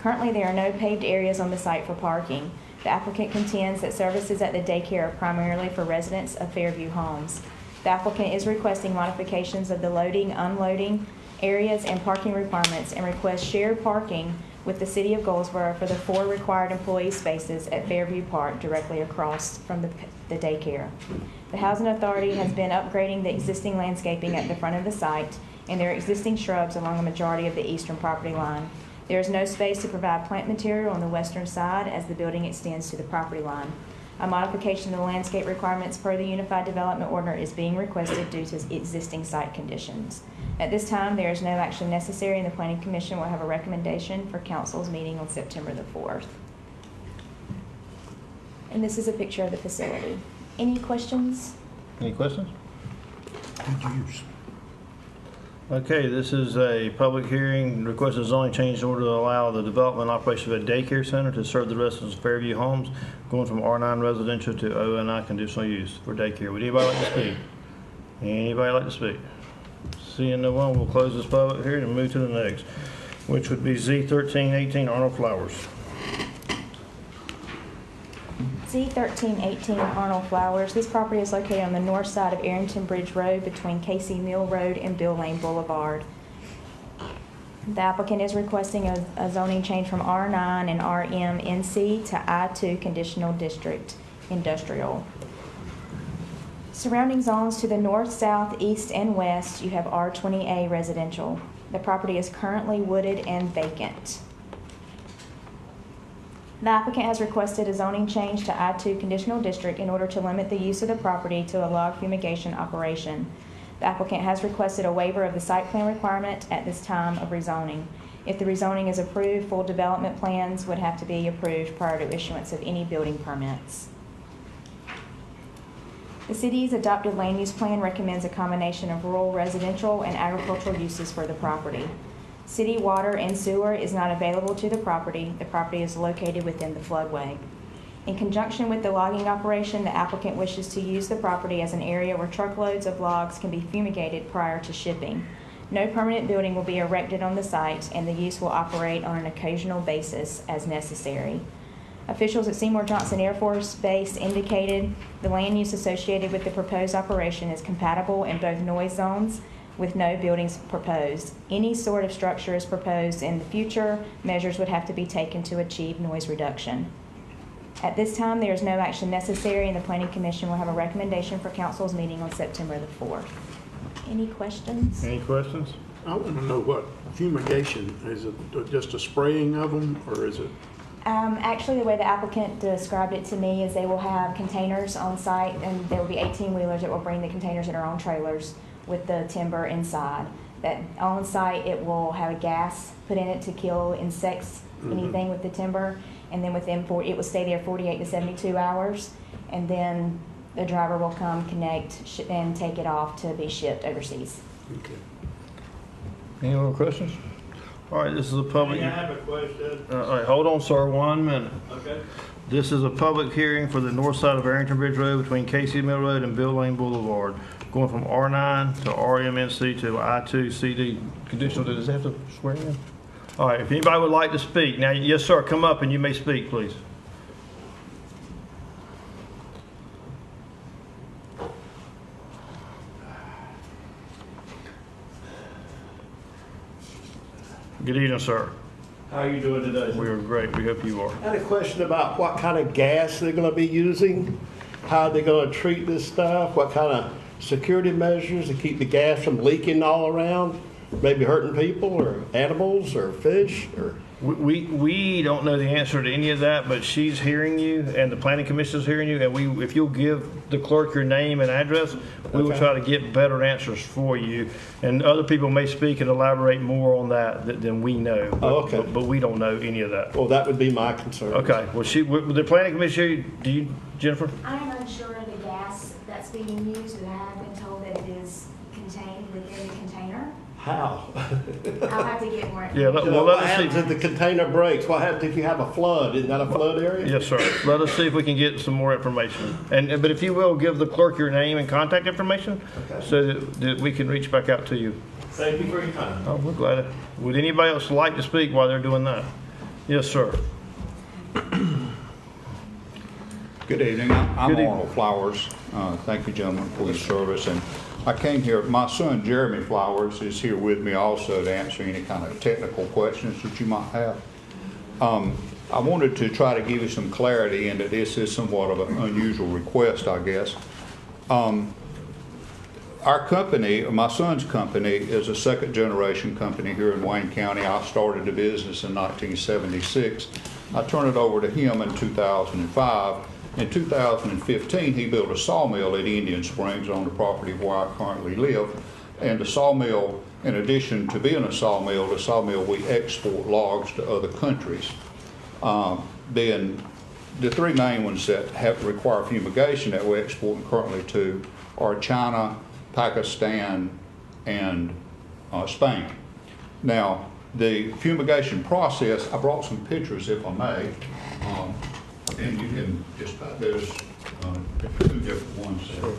Currently, there are no paved areas on the site for parking. The applicant contends that services at the daycare are primarily for residents of Fairview Homes. The applicant is requesting modifications of the loading, unloading areas and parking requirements, and requests shared parking with the City of Goldsboro for the 4 required employee spaces at Fairview Park directly across from the daycare. The Housing Authority has been upgrading the existing landscaping at the front of the site, and there are existing shrubs along a majority of the eastern property line. There is no space to provide plant material on the western side as the building extends to the property line. A modification of the landscape requirements per the Unified Development Order is being requested due to existing site conditions. At this time, there is no action necessary, and the Planning Commission will have a recommendation for Council's meeting on September the 4th. And this is a picture of the facility. Any questions? Any questions? Good use. Okay, this is a public hearing. Request a zoning change in order to allow the development and operation of a daycare center to serve the residents of Fairview Homes, going from R9 residential to ONI conditional use for daycare. Would anybody like to speak? Anybody like to speak? Seeing no one, we'll close this public hearing and move to the next, which would be Z1318 Arnold Flowers. Z1318 Arnold Flowers. This property is located on the north side of Arrington Bridge Road between Casey Mill Road and Bill Lane Boulevard. The applicant is requesting a zoning change from R9 and RMNC to I2 Conditional District Industrial. Surrounding zones to the north, south, east, and west, you have R20A residential. The property is currently wooded and vacant. The applicant has requested a zoning change to I2 Conditional District in order to limit the use of the property to a log fumigation operation. The applicant has requested a waiver of the site plan requirement at this time of rezoning. If the rezoning is approved, full development plans would have to be approved prior to issuance of any building permits. The city's adopted land use plan recommends a combination of rural residential and agricultural uses for the property. City water and sewer is not available to the property. The property is located within the floodway. In conjunction with the logging operation, the applicant wishes to use the property as an area where truckloads of logs can be fumigated prior to shipping. No permanent building will be erected on the site, and the use will operate on an occasional basis as necessary. Officials at Seymour Johnson Air Force Base indicated the land use associated with the proposed operation is compatible in both noise zones with no buildings proposed. Any sort of structure is proposed in the future, measures would have to be taken to achieve noise reduction. At this time, there is no action necessary, and the Planning Commission will have a recommendation for Council's meeting on September the 4th. Any questions? Any questions? I want to know what fumigation, is it just a spraying of them, or is it? Actually, the way the applicant described it to me is they will have containers on site, and there will be 18-wheelers that will bring the containers in their own trailers with the timber inside. That on site, it will have a gas put in it to kill insects, anything with the timber. And then it will stay there 48 to 72 hours. And then the driver will come, connect, and take it off to be shipped overseas. Okay. Any more questions? All right, this is a public. I have a question. All right, hold on, sir, 1 minute. Okay. This is a public hearing for the north side of Arrington Bridge Road between Casey Mill Road and Bill Lane Boulevard, going from R9 to RMNC to I2CD. Conditional, does it have to swear in? All right, if anybody would like to speak, now, yes, sir, come up and you may speak, please. Good evening, sir. How are you doing today? We are great. We hope you are. I had a question about what kind of gas they're going to be using, how they're going to treat this stuff, what kind of security measures to keep the gas from leaking all around, maybe hurting people or animals or fish or. We don't know the answer to any of that, but she's hearing you and the planning commission is hearing you, and if you'll give the clerk your name and address, we will try to get better answers for you. And other people may speak and elaborate more on that than we know. But we don't know any of that. Well, that would be my concern. Okay. Well, the planning commission, Jennifer? I am unsure of the gas that's being used, and I have been told that it is contained within the container. How? I'll have to get more. Yeah, what happens if the container breaks? What happens if you have a flood? Isn't that a flood area? Yes, sir. Let us see if we can get some more information. But if you will, give the clerk your name and contact information, so that we can reach back out to you. Thank you for your time. Oh, we're glad. Would anybody else like to speak while they're doing that? Yes, sir. Good evening. I'm Arnold Flowers. Thank you, gentlemen, for your service. And I came here, my son Jeremy Flowers is here with me also to answer any kind of technical questions that you might have. I wanted to try to give you some clarity, and that this is somewhat of an unusual request, I guess. Our company, my son's company, is a second generation company here in Wayne County. I started the business in 1976. I turned it over to him in 2005. In 2015, he built a sawmill at Indian Springs on the property where I currently live. And the sawmill, in addition to being a sawmill, we export logs to other countries. Then the three main ones that require fumigation that we're exporting currently to are China, Pakistan, and Spain. Now, the fumigation process, I brought some pictures if I may. And you can just, there's two different ones there.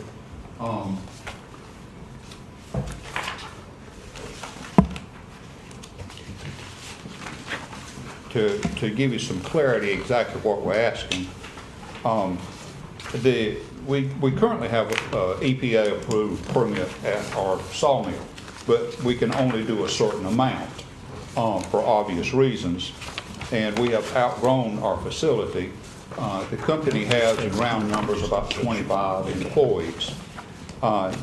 To give you some clarity exactly what we're asking, we currently have an EPA approved permit at our sawmill, but we can only do a certain amount for obvious reasons. And we have outgrown our facility. The company has, in round numbers, about 25 employees.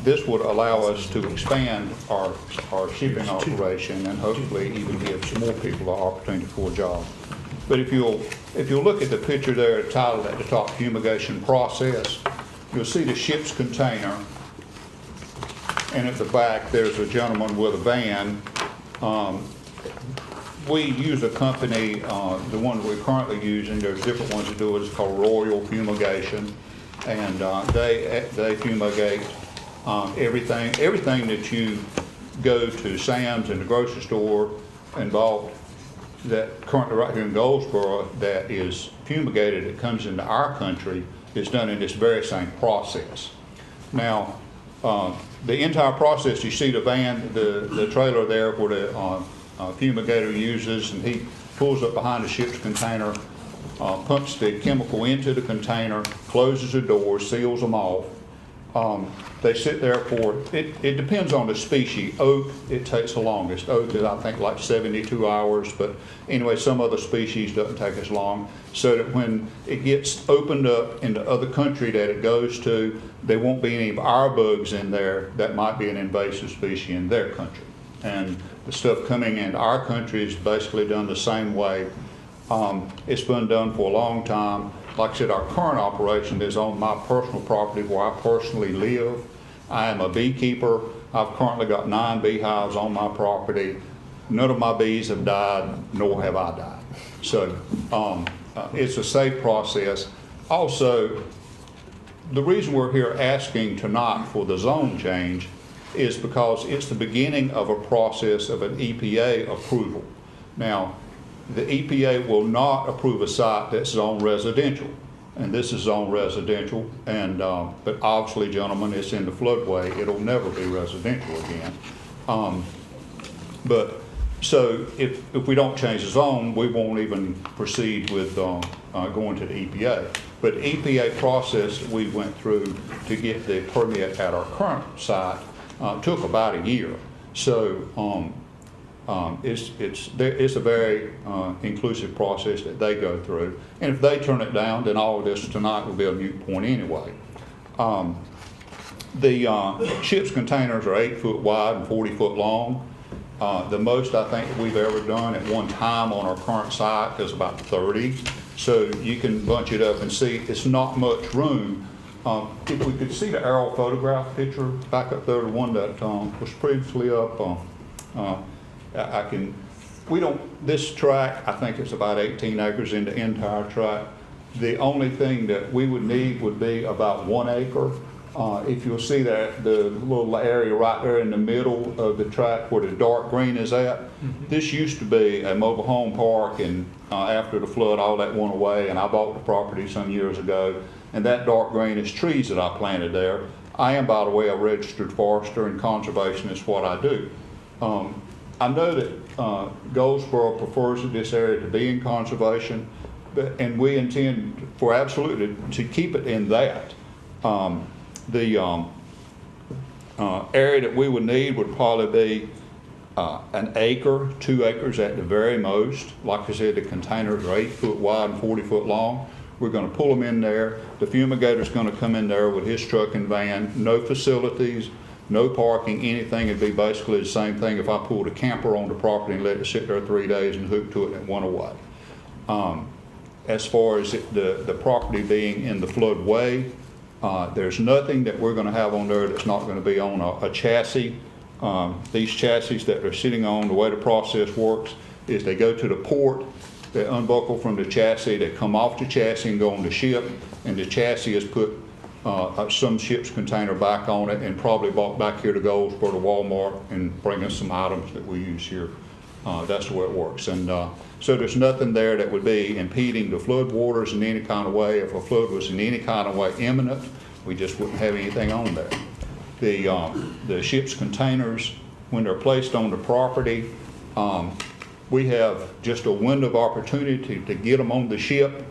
This would allow us to expand our shipping operation and hopefully even give some more people an opportunity for a job. But if you'll look at the picture there titled at the top, fumigation process, you'll see the ship's container, and at the back there's a gentleman with a van. We use a company, the one we're currently using, there's different ones that do it, it's called Royal Fumigation, and they fumigate everything that you go to Sam's in the grocery store and bought that currently right here in Goldsboro that is fumigated, that comes into our country, is done in this very same process. Now, the entire process, you see the van, the trailer there where the fumigator uses, and he pulls up behind the ship's container, pumps the chemical into the container, closes the doors, seals them off. They sit there for, it depends on the species. Oak, it takes the longest. Oak is, I think, like 72 hours, but anyway, some other species doesn't take as long, so that when it gets opened up in the other country that it goes to, there won't be any of our bugs in there that might be an invasive species in their country. And the stuff coming into our country is basically done the same way. It's been done for a long time. Like I said, our current operation is on my personal property where I personally live. I am a beekeeper. I've currently got 9 beehives on my property. None of my bees have died, nor have I died. So it's a safe process. Also, the reason we're here asking tonight for the zone change is because it's the beginning of a process of an EPA approval. Now, the EPA will not approve a site that's zoned residential, and this is zoned residential, and but obviously, gentlemen, it's in the floodway. It'll never be residential again. So if we don't change the zone, we won't even proceed with going to the EPA. But the EPA process that we went through to get the permit at our current site took about a year. So it's a very inclusive process that they go through. And if they turn it down, then all of this tonight will be a moot point anyway. The ship's containers are 8 foot wide and 40 foot long. The most I think that we've ever done at one time on our current site is about 30. So you can bunch it up and see it's not much room. If we could see the aerial photograph picture back up there, the one that was previously up, this tract, I think it's about 18 acres in the entire tract. The only thing that we would need would be about 1 acre. If you'll see that the little area right there in the middle of the tract where the dark green is at, this used to be a mobile home park, and after the flood all that went away, and I bought the property some years ago, and that dark green is trees that I planted there. I am, by the way, a registered forester, and conservation is what I do. I know that Goldsboro prefers this area to be in conservation, and we intend for absolutely to keep it in that. The area that we would need would probably be an acre, 2 acres at the very most. Like I said, the containers are 8 foot wide and 40 foot long. We're going to pull them in there. The fumigator's going to come in there with his truck and van. No facilities, no parking, anything. It'd be basically the same thing if I pulled a camper on the property and let it sit there 3 days and hooked to it and it went away. As far as the property being in the floodway, there's nothing that we're going to have on there that's not going to be on a chassis. These chassis that they're sitting on, the way the process works is they go to the port, they unbuckle from the chassis, they come off the chassis and go on the ship, and the chassis is put some ship's container back on it and probably brought back here to Goldsboro to Walmart and bring us some items that we use here. That's the way it works. And so there's nothing there that would be impeding the flood waters in any kind of way. If a flood was in any kind of way imminent, we just wouldn't have anything on there. The ship's containers, when they're placed on the property, we have just a window of opportunity to get them on the ship.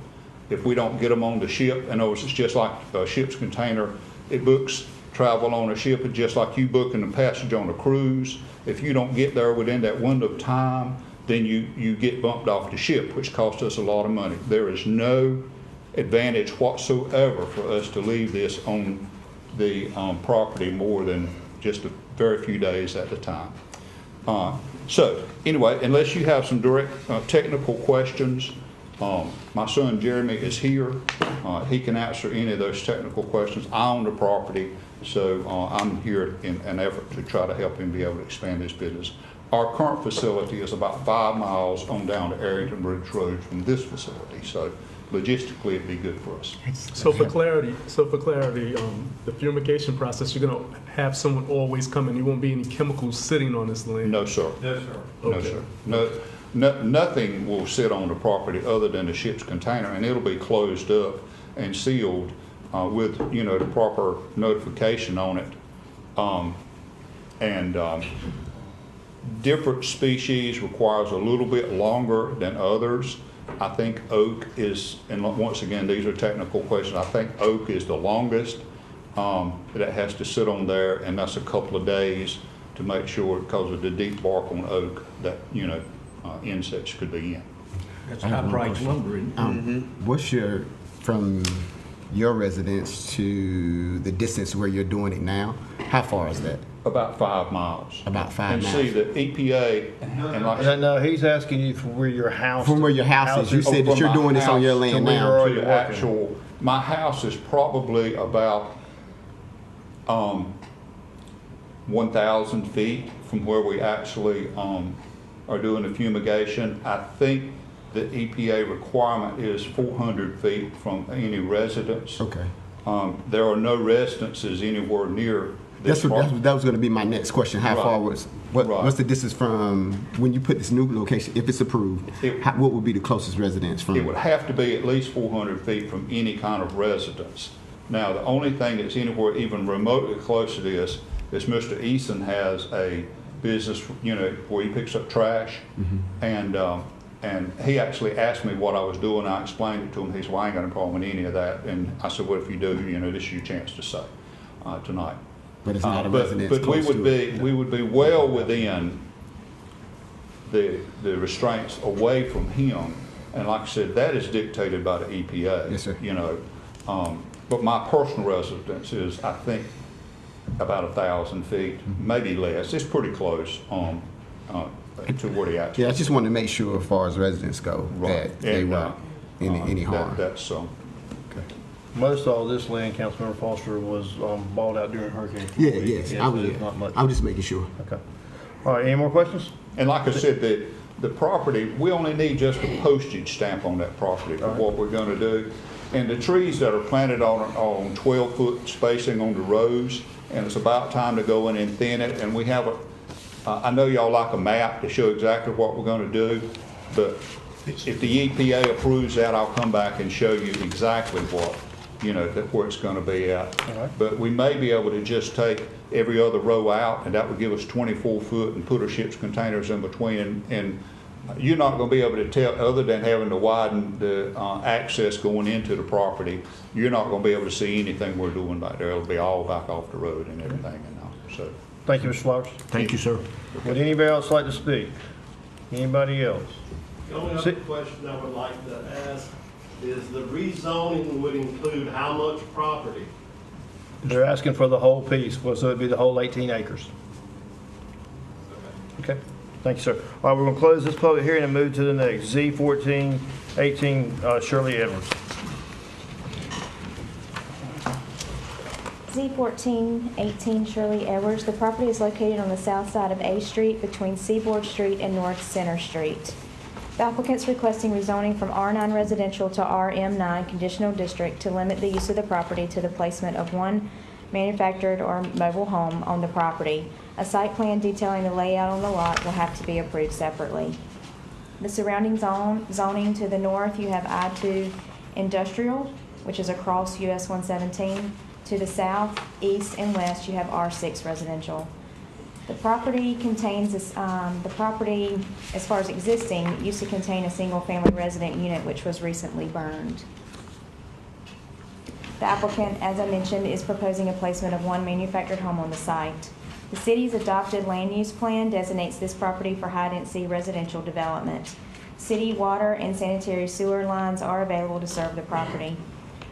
If we don't get them on the ship, in other words, it's just like a ship's container. It books travel on a ship, it's just like you booking a passage on a cruise. If you don't get there within that window of time, then you get bumped off the ship, which costs us a lot of money. There is no advantage whatsoever for us to leave this on the property more than just a very few days at a time. So anyway, unless you have some direct technical questions, my son Jeremy is here. He can answer any of those technical questions. I own the property, so I'm here in an effort to try to help him be able to expand his business. Our current facility is about 5 miles on down to Arrington Bridge Road from this facility, so logistically it'd be good for us. So for clarity, the fumigation process, you're going to have someone always coming. There won't be any chemicals sitting on this land. No, sir. Yes, sir. Okay. No, sir. Nothing will sit on the property other than the ship's container, and it'll be closed up and sealed with the proper notification on it. Different species requires a little bit longer than others. I think oak is, and once again, these are technical questions, I think oak is the longest that has to sit on there, and that's a couple of days to make sure, because of the deep bark on oak, that insects could be in. That's high-priced lumber. What's from your residence to the distance where you're doing it now? How far is that? About 5 miles. About 5 miles. And see, the EPA... No, he's asking you from where your house... From where your house is. You said that you're doing this on your land now. To the my house is probably about 1,000 feet from where we actually are doing the fumigation. I think the EPA requirement is 400 feet from any residence. Okay. There are no residences anywhere near this property. That was going to be my next question. How far what's the distance from when you put this new location, if it's approved, what would be the closest residence from? It would have to be at least 400 feet from any kind of residence. Now, the only thing that's anywhere even remotely close to this is Mr. Eason has a business, you know, where he picks up trash, and he actually asked me what I was doing. I explained it to him. He said, well, I ain't got a problem with any of that. And I said, well, if you do, you know, this is your chance to say tonight. But it's not a residence. But we would be well within the restraints away from him. And like I said, that is dictated by the EPA. Yes, sir. You know, but my personal residence is, I think, about 1,000 feet, maybe less. It's pretty close to where the actual. Yeah, I just wanted to make sure, as far as residents go, that they weren't any harm. That's okay. Most all this land, Councilmember Foster, was bought out during Hurricane. Yeah, yes, I was just making sure. Okay. All right, any more questions? And like I said, the property, we only need just a postage stamp on that property for what we're going to do. And the trees that are planted on 12-foot spacing on the rows, and it's about time to go in and thin it. And we have I know y'all like a map to show exactly what we're going to do, but if the EPA approves that, I'll come back and show you exactly what, you know, where it's going to be at. But we may be able to just take every other row out, and that would give us 24 foot and put our ships containers in between. And you're not going to be able to tell, other than having to widen the access going into the property, you're not going to be able to see anything we're doing back there. It'll be all back off the road and everything. And all. So, thank you, Mr. Flowers. Thank you, sir. Would anybody else like to speak? Anybody else? The only other question I would like to ask is the rezoning would include how much property? They're asking for the whole piece, so it'd be the whole 18 acres. Okay. Thank you, sir. All right, we're going to close this public hearing and move to the next. Z1418, Shirley Edwards. Z1418 Shirley Edwards. The property is located on the south side of A Street between Seaboard Street and North Center Street. The applicant's requesting rezoning from R9 residential to RM9 conditional district to limit the use of the property to the placement of one manufactured or mobile home on the property. A site plan detailing the layout on the lot will have to be approved separately. The surrounding zoning to the north, you have I-2 industrial, which is across US 117. To the south, east, and west, you have R6 residential. The property contains this, the property, as far as existing, used to contain a single-family resident unit which was recently burned. The applicant, as I mentioned, is proposing a placement of one manufactured home on the site. The city's adopted land use plan designates this property for high-density residential development. City water and sanitary sewer lines are available to serve the property.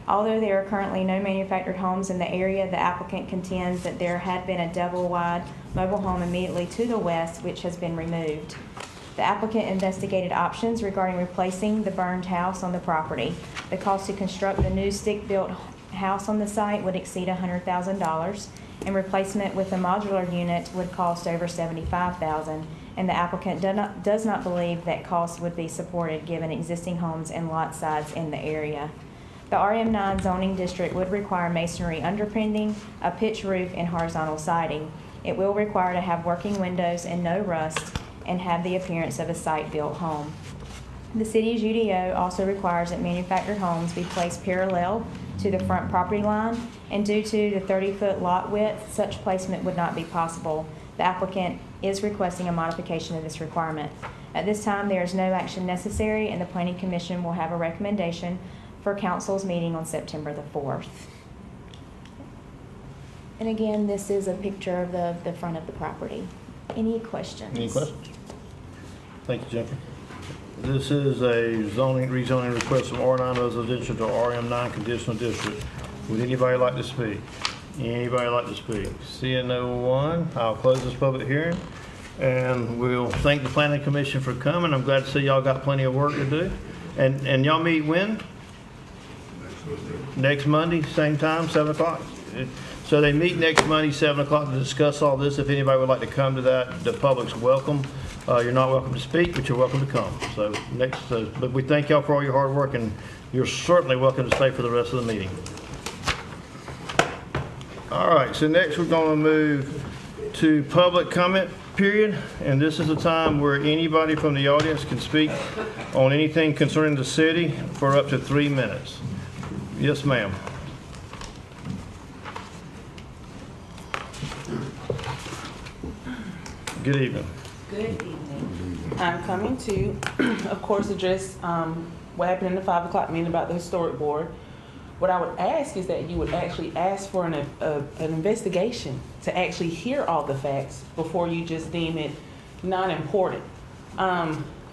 Although there are currently no manufactured homes in the area, the applicant contends that there had been a double-wide mobile home immediately to the west, which has been removed. The applicant investigated options regarding replacing the burned house on the property. The cost to construct the new stick-built house on the site would exceed $100,000, and replacement with a modular unit would cost over $75,000, and the applicant does not believe that cost would be supported given existing homes and lot size in the area. The RM9 zoning district would require masonry underpinning, a pitch roof, and horizontal siding. It will require to have working windows and no rust, and have the appearance of a site-built home. The city's UDO also requires that manufactured homes be placed parallel to the front property line, and due to the 30-foot lot width, such placement would not be possible. The applicant is requesting a modification of this requirement. At this time, there is no action necessary, and the Planning Commission will have a recommendation for Council's meeting on September the 4th. And again, this is a picture of the front of the property. Any questions? Any questions? Thank you, Jennifer. This is a rezoning request from R9 residential to RM9 conditional district. Would anybody like to speak? Anybody like to speak? Seeing no one, I'll close this public hearing. And we'll thank the Planning Commission for coming. I'm glad to see y'all got plenty of work to do. And y'all meet when? Next Monday, same time, 7 o'clock. So they meet next Monday, 7 o'clock, to discuss all this. If anybody would like to come to that, the public's welcome. You're not welcome to speak, but you're welcome to come. So but we thank y'all for all your hard work, and you're certainly welcome to stay for the rest of the meeting. All right, so next we're going to move to public comment period, and this is a time where anybody from the audience can speak on anything concerning the city for up to 3 minutes. Yes, ma'am. Good evening. Good evening. I'm coming to, of course, address what happened in the 5 o'clock meeting about the historic board. What I would ask is that you would actually ask for an investigation to actually hear all the facts before you just deem it non-important.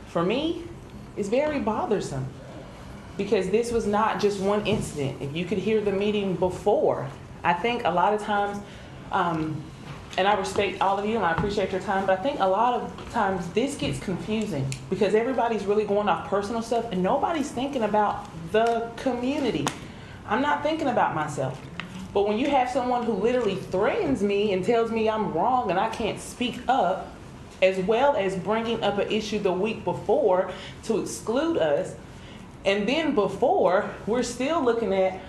For me, it's very bothersome because this was not just one incident. If you could hear the meeting before, I think a lot of times, and I respect all of you and I appreciate your time, but I think a lot of times this gets confusing because everybody's really going off personal stuff and nobody's thinking about the community. I'm not thinking about myself. But when you have someone who literally threatens me and tells me I'm wrong and I can't speak up, as well as bringing up an issue the week before to exclude us, and then before, we're still looking at,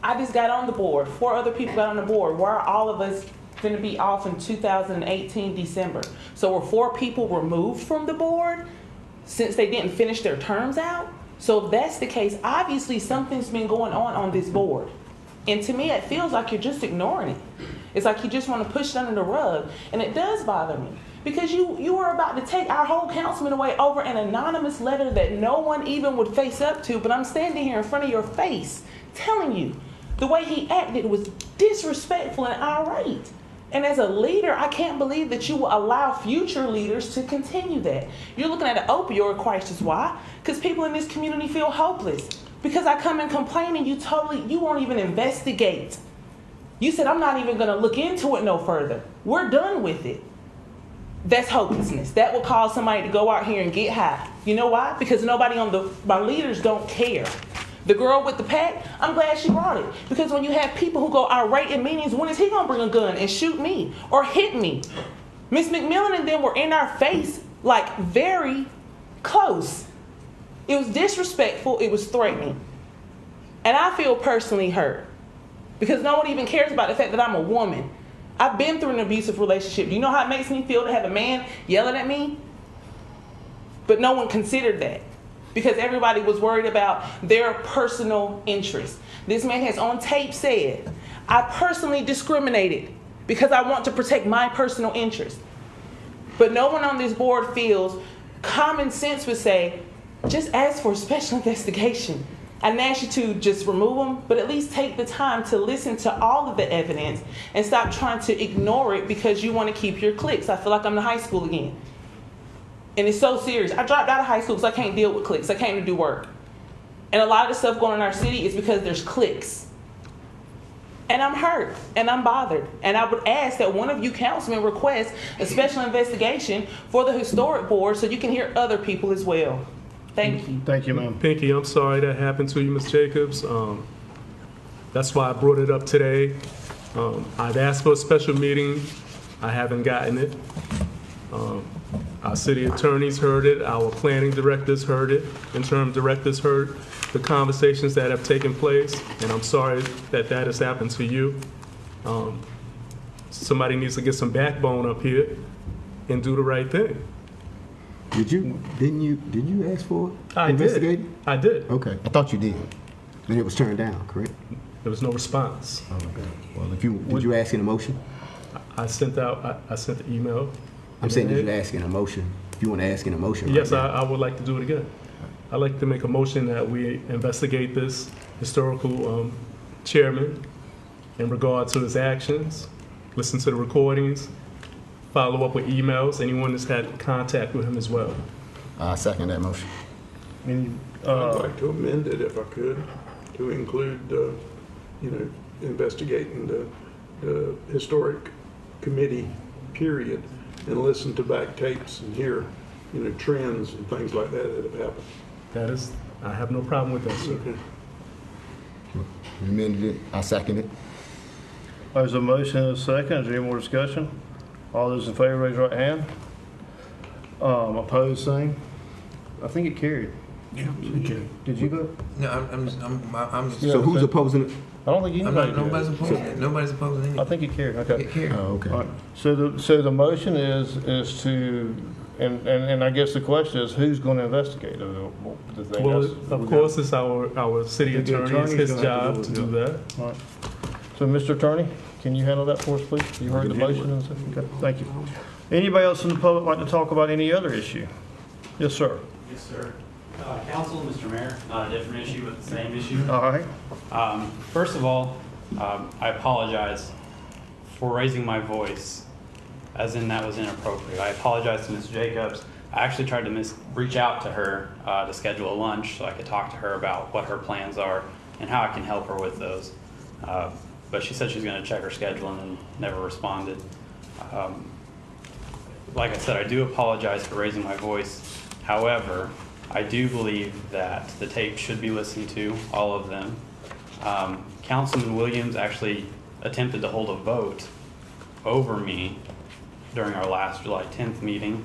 I just got on the board, 4 other people got on the board. Why are all of us going to be off in 2018 December? So were 4 people removed from the board since they didn't finish their terms out? So if that's the case, obviously something's been going on this board. And to me, it feels like you're just ignoring it. It's like you just want to push it under the rug. And it does bother me because you were about to take our whole councilman away over an anonymous letter that no one even would face up to. But I'm standing here in front of your face telling you the way he acted was disrespectful and irate. And as a leader, I can't believe that you will allow future leaders to continue that. You're looking at an opioid crisis. Why? Because people in this community feel hopeless. Because I come and complain and you won't even investigate. You said, I'm not even going to look into it no further. We're done with it. That's hopelessness. That will cause somebody to go out here and get high. You know why? Because my leaders don't care. The girl with the pack, I'm glad she brought it. Because when you have people who go irate in meetings, when is he going to bring a gun and shoot me or hit me? Miss McMillan and them were in our face, like very close. It was disrespectful. It was threatening. And I feel personally hurt because no one even cares about the fact that I'm a woman. I've been through an abusive relationship. Do you know how it makes me feel to have a man yelling at me? But no one considered that, because everybody was worried about their personal interests. This man has on tape said, I personally discriminated because I want to protect my personal interests. But no one on this board feels common sense would say, just ask for a special investigation. I didn't ask you to just remove them, but at least take the time to listen to all of the evidence and stop trying to ignore it because you want to keep your cliques. I feel like I'm in high school again. And it's so serious. I dropped out of high school because I can't deal with cliques. I came to do work. And a lot of the stuff going on in our city is because there's cliques. And I'm hurt and I'm bothered. And I would ask that one of you councilmen request a special investigation for the historic board so you can hear other people as well. Thank you. Thank you, ma'am. Pinky, I'm sorry that happened to you, Ms. Jacobs. That's why I brought it up today. I've asked for a special meeting. I haven't gotten it. Our city attorneys heard it. Our planning directors heard it. Interim directors heard the conversations that have taken place. And I'm sorry that that has happened to you. Somebody needs to get some backbone up here and do the right thing. Didn't you ask for it? I did. I did. Okay, I thought you did. And it was turned down, correct? There was no response. Oh, okay. Well, did you ask in a motion? I sent the email. I'm saying, did you ask in a motion? If you want to ask in a motion. Yes, right I would like to do it again. I'd like to make a motion that we investigate this historical chairman in regard to his actions, listen to the recordings, follow up with emails, anyone that's had contact with him as well. I second that motion. I'd like to amend it if I could, to include, investigating the historic committee period and listen to back tapes and hear, trends and things like that have happened. I have no problem with that, sir. Okay. You amended it, I second it. There's a motion and a second. Is there any more discussion? All those in favor, raise your right hand. Opposed, same. I think it carried. Yeah, Did you vote? No, I'm So who's opposing it? I don't think anybody did. nobody's opposing it. Nobody's opposing anything. I think it carried. Okay. It carried. Oh, okay. All right. So the motion is to, and I guess the question is, who's going to investigate the thing? Well, That's- of course, it's our city The attorney. It's his attorney's gonna have job to to do do it, that. All right. So, Mr. Attorney, can you handle that for us, please? You heard the motion and stuff? Okay, thank you. Anybody else in the public like to talk about any other issue? Yes, sir. Yes, sir. Council, Mr. Mayor, not a different issue, but the same issue. All right. First of all, I apologize for raising my voice, as in that was inappropriate. I apologize to Ms. Jacobs. I actually tried to reach out to her to schedule a lunch so I could talk to her about what her plans are and how I can help her with those. But she said she was going to check her schedule and then never responded. Like I said, I do apologize for raising my voice. However, I do believe that the tape should be listened to, all of them. Councilman Williams actually attempted to hold a vote over me during our last July 10th meeting.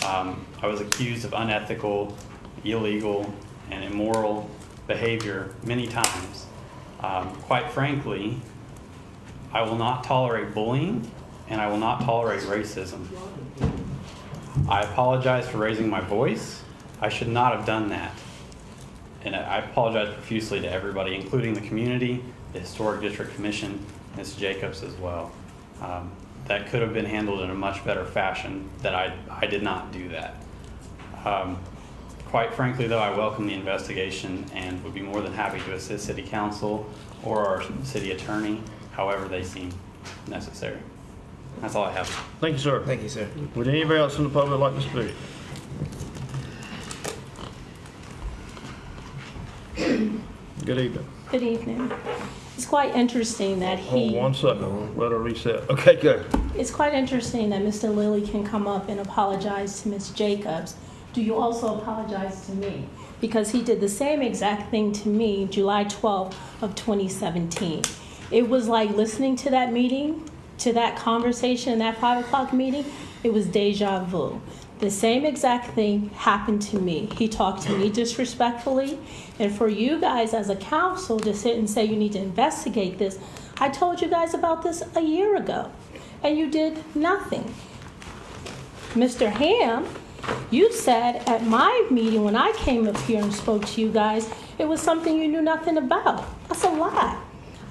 I was accused of unethical, illegal, and immoral behavior many times. Quite frankly, I will not tolerate bullying, and I will not tolerate racism. I apologize for raising my voice. I should not have done that. And I apologize profusely to everybody, including the community, the Historic District Commission, Ms. Jacobs as well. That could have been handled in a much better fashion, that I did not do that. Quite frankly, though, I welcome the investigation and would be more than happy to assist City Council or our City Attorney, however they seem necessary. That's all I have. Thank you, sir. Thank you, sir. Would anybody else in the public like to speak? Good evening. Good evening. It's quite interesting that Hold 1 second. Let her reset. Okay, good. It's quite interesting that Mr. Lilly can come up and apologize to Ms. Jacobs. Do you also apologize to me? Because he did the same exact thing to me July 12th of 2017. It was like listening to that meeting, to that conversation, that 5 o'clock meeting. It was deja vu. The same exact thing happened to me. He talked to me disrespectfully. And for you guys as a council to sit and say you need to investigate this, I told you guys about this a year ago, and you did nothing. Mr. Ham, you said at my meeting when I came up here and spoke to you guys, it was something you knew nothing about. That's a lie.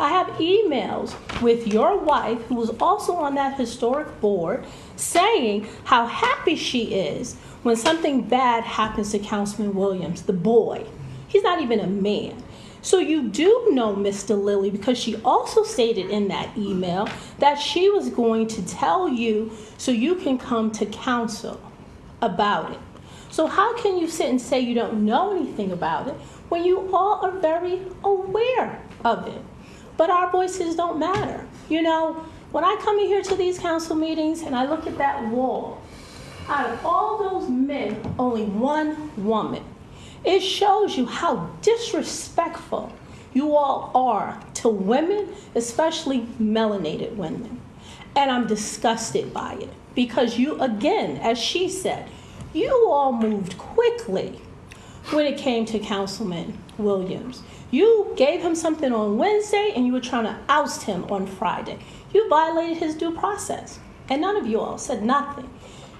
I have emails with your wife, who was also on that historic board, saying how happy she is when something bad happens to Councilman Williams, the boy. He's not even a man. So you do know Mr. Lilly, because she also stated in that email that she was going to tell you so you can come to council about it. So how can you sit and say you don't know anything about it when you all are very aware of it? But our voices don't matter. You know, when I come in here to these council meetings and I look at that wall, out of all those men, only one woman. It shows you how disrespectful you all are to women, especially melanated women. And I'm disgusted by it because you, again, as she said, you all moved quickly when it came to Councilman Williams. You gave him something on Wednesday and you were trying to oust him on Friday. You violated his due process, and none of you all said nothing.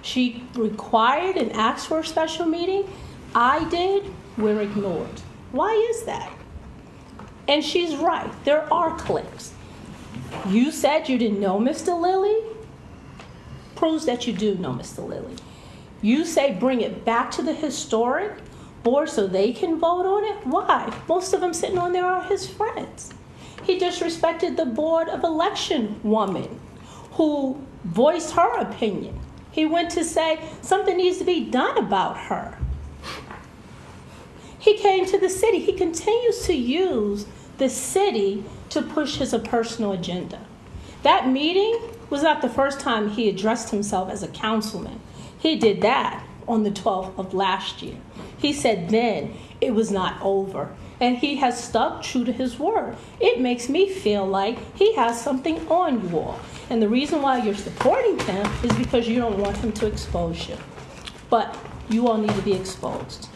She required and asked for a special meeting. I did. We're ignored. Why is that? And she's right. There are clips. You said you didn't know Mr. Lilly. Proves that you do know Mr. Lilly. You say bring it back to the historic board so they can vote on it. Why? Most of them sitting on there are his friends. He disrespected the board of election woman who voiced her opinion. He went to say something needs to be done about her. He came to the city. He continues to use the city to push his personal agenda. That meeting was not the first time he addressed himself as a councilman. He did that on the 12th of last year. He said then it was not over. and he has stuck true to his word. It makes me feel like he has something on you all. And the reason why you're supporting him is because you don't want him to expose you. But you all need to be exposed.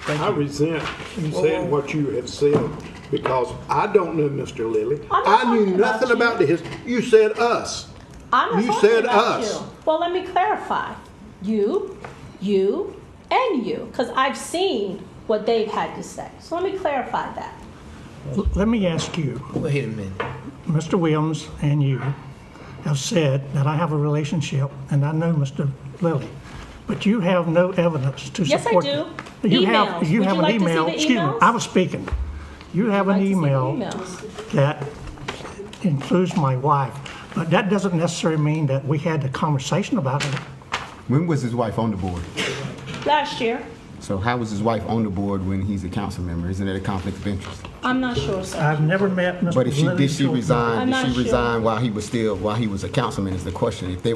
I resent you saying what you have said because I don't know Mr. Lilly. I knew nothing about the history. You said us. I'm not You talking said about us. you. Well, let me clarify. You, and you, because I've seen what they've had to say. So let me clarify that. Let me ask you. Wait a minute. Mr. Williams and you have said that I have a relationship, and I know Mr. Lilly, but you have no evidence to Yes, I support do. it. You Emails. have Would you an like to see email. the Excuse me, emails? I was speaking. You have an Like to see the email emails. that includes my wife, but that doesn't necessarily mean that we had a conversation about it. When was his wife on the board? Last year. So how was his wife on the board when he's a council member? Isn't it a conflict of interest? I'm not sure, sir. I've never met Mr. But if she Lilly did she before. resign? I'm Did not she sure. resign while he was a councilman? Is the question. If they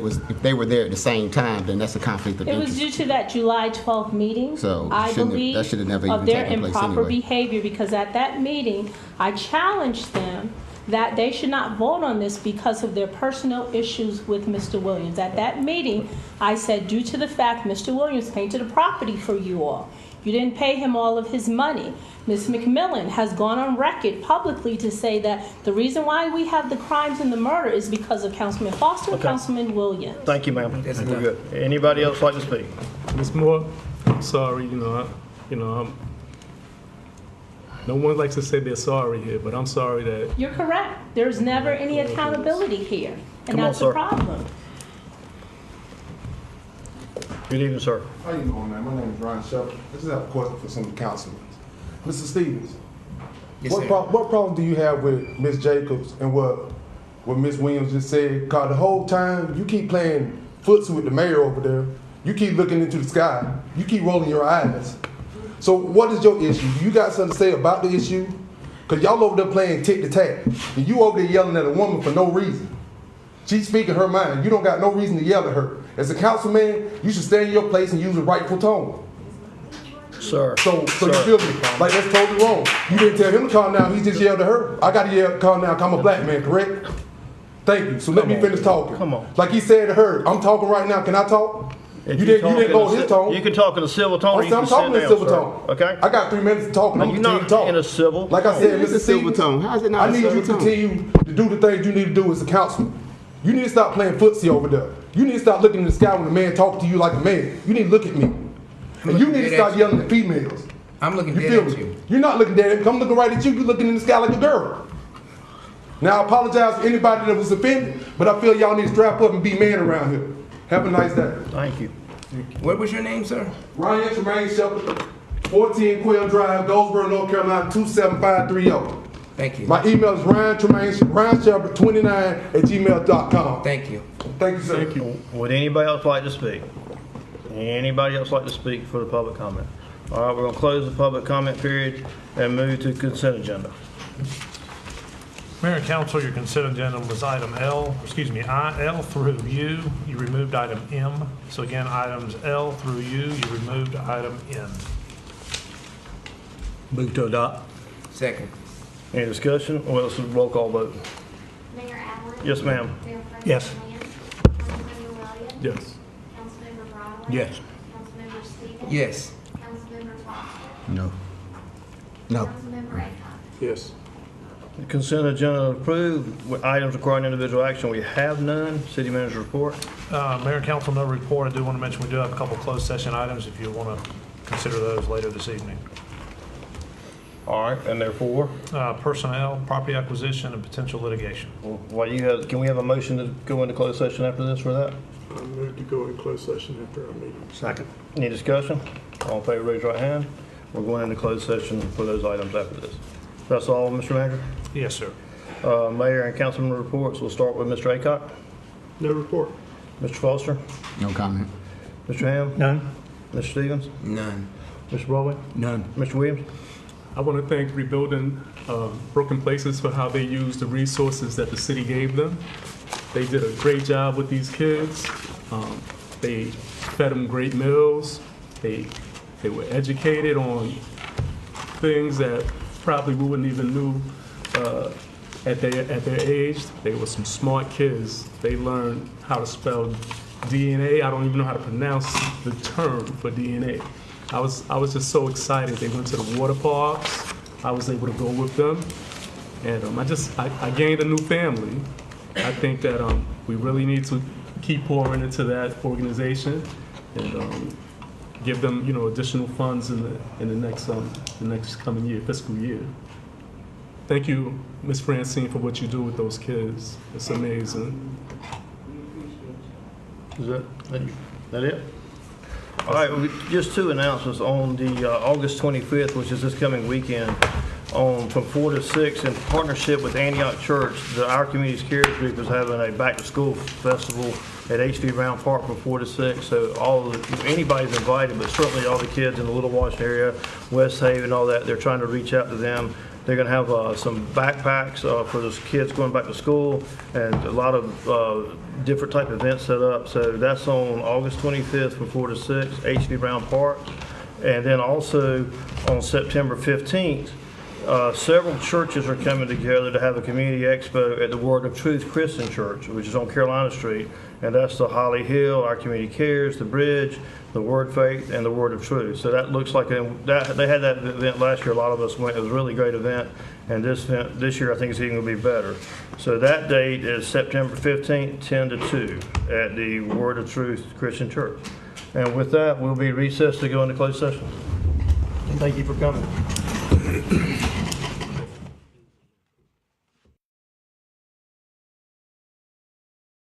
were there at the same time, then that's a conflict of It was interest. due to that July 12th meeting, So, I shouldn't have- believe, that should have never of even their taken place improper anyway. behavior, because at that meeting, I challenged them that they should not vote on this because of their personal issues with Mr. Williams. At that meeting, I said, due to the fact Mr. Williams painted a property for you all, you didn't pay him all of his money. Ms. McMillan has gone on record publicly to say that the reason why we have the crimes and the murder is because of Councilman Foster and Councilman Williams. Thank you, ma'am. We're good. Anybody else like to speak? Ms. Moore, I'm sorry, no one likes to say they're sorry here, but I'm sorry that You're correct. There's never any accountability here, and Come on, that's the sir. problem. Good evening, sir. How you doing, man? My name is Ryan Shepherd. I just have a question for some of the councilmen. Mr. Stevens, Yes, what sir. problem do you have with Ms. Jacobs and what Ms. Williams just said? Because the whole time you keep playing footsie with the mayor over there. You keep looking into the sky. You keep rolling your eyes. So what is your issue? Do you got something to say about the issue? Because y'all over there playing tic-tac. And you over there yelling at a woman for no reason. She's speaking her mind. You don't got no reason to yell at her. As a councilman, you should stay in your place and use a rightful tone. Sir. So you feel me? Like that's totally wrong. You didn't tell him to calm down. He just yelled at her. I got to yell, calm down. 'Cause I'm a black man, correct? Thank you. So let me finish talking. Come on. Like he said to her, I'm talking right now. Can I talk? If You didn't go talk his tone. You can talk in a civil tone, or you I'm can talking sit in a down, civil sir. tone. Okay? I got 3 minutes to talk. And No, I'm you're gonna not continue to talk. in a civil. Like I said, It's a Mr. civil Stevens, tone. How is it not I a need you civil to tone? continue to do the things you need to do as a councilman. You need to stop playing footsie over there. You need to stop looking in the sky when a man talks to you like a man. You need to look at me. And you need to start yelling at females. I'm looking You dead feel at me? you. You're not looking dead at me. I'm looking right at you. You're looking in the sky like a girl. Now, I apologize to anybody that was offended, but I feel y'all need to strap up and be man around here. Have a nice day. Thank you. What was your name, sir? Ryan Tremaine Shepherd, 14 Quail Drive, Goldsboro, North Carolina, 27530. Thank you. My email is ryanshepard29@gmail.com. Thank you. Thank you, sir. Thank you. Would anybody else like to speak? Anybody else like to speak for the public comment? All right, we're going to close the public comment period and move to consent agenda. Mayor and council, your consent agenda was item L through U. You removed item M. So again, items L through U, you removed item N. Move to adopt. Second. Any discussion? Well, it's a roll call vote. Mayor Allen? Yes, ma'am. Mayor Pro Tem Yes. Lance? Councilmember Williams? yes. Councilmember Broadway? Yes. Councilmember Stevens? Yes. Councilmember Foster? No. No. Councilmember Aycock? Yes. The consent agenda approved. With items requiring individual action, we have none. City manager report. Mayor and council, no report. I do want to mention we do have a couple closed session items if you want to consider those later this evening. All right, and therefore, Personnel, property acquisition, and potential litigation. can we have a motion to go into closed session after this for that? I move to go in closed session after our meeting. Second. Any discussion? All in favor, raise your right hand. We're going into closed session for those items after this. That's all, Mr. Manager? Yes, sir. Mayor and councilman reports. We'll start with Mr. Aycock. No report. Mr. Foster? No comment. Mr. Ham? None. Mr. Stevens? None. Mr. Broadway? None. Mr. Williams? I want to thank Rebuilding Broken Places for how they used the resources that the city gave them. They did a great job with these kids. They fed them great meals. They were educated on things that probably we wouldn't even knew at their age. They were some smart kids. They learned how to spell DNA. I don't even know how to pronounce the term for DNA. I was just so excited. They went to the water parks. I was able to go with them, and I gained a new family. I think that we really need to keep pouring into that organization and give them, additional funds in the next coming year, fiscal year. Thank you, Ms. Francine, for what you do with those kids. It's amazing. Is that it? All right, just two announcements on the August 25th, which is this coming weekend, from 4 to 6, in partnership with Antioch Church. Our Community's Cares Group is having a back-to-school festival at H.V. Brown Park from 4 to 6. So anybody's invited, but certainly all the kids in the Little Wash area, West Haven, all that, they're trying to reach out to them. They're going to have some backpacks for those kids going back to school, and a lot of different type of events set up. So that's on August 25th from 4 to 6, H.V. Brown Park. And then also on September 15th, several churches are coming together to have a community expo at the Word of Truth Christian Church, which is on Carolina Street. And that's the Holly Hill, Our Community Cares, the Bridge, the Word Faith, and the Word of Truth. So that looks like they had that event last year. A lot of us went. It was a really great event. And this year I think it's even going to be better. So that date is September 15th, 10 to 2 at the Word of Truth Christian Church. And with that, we'll be recessed to go into closed session. Thank you for coming.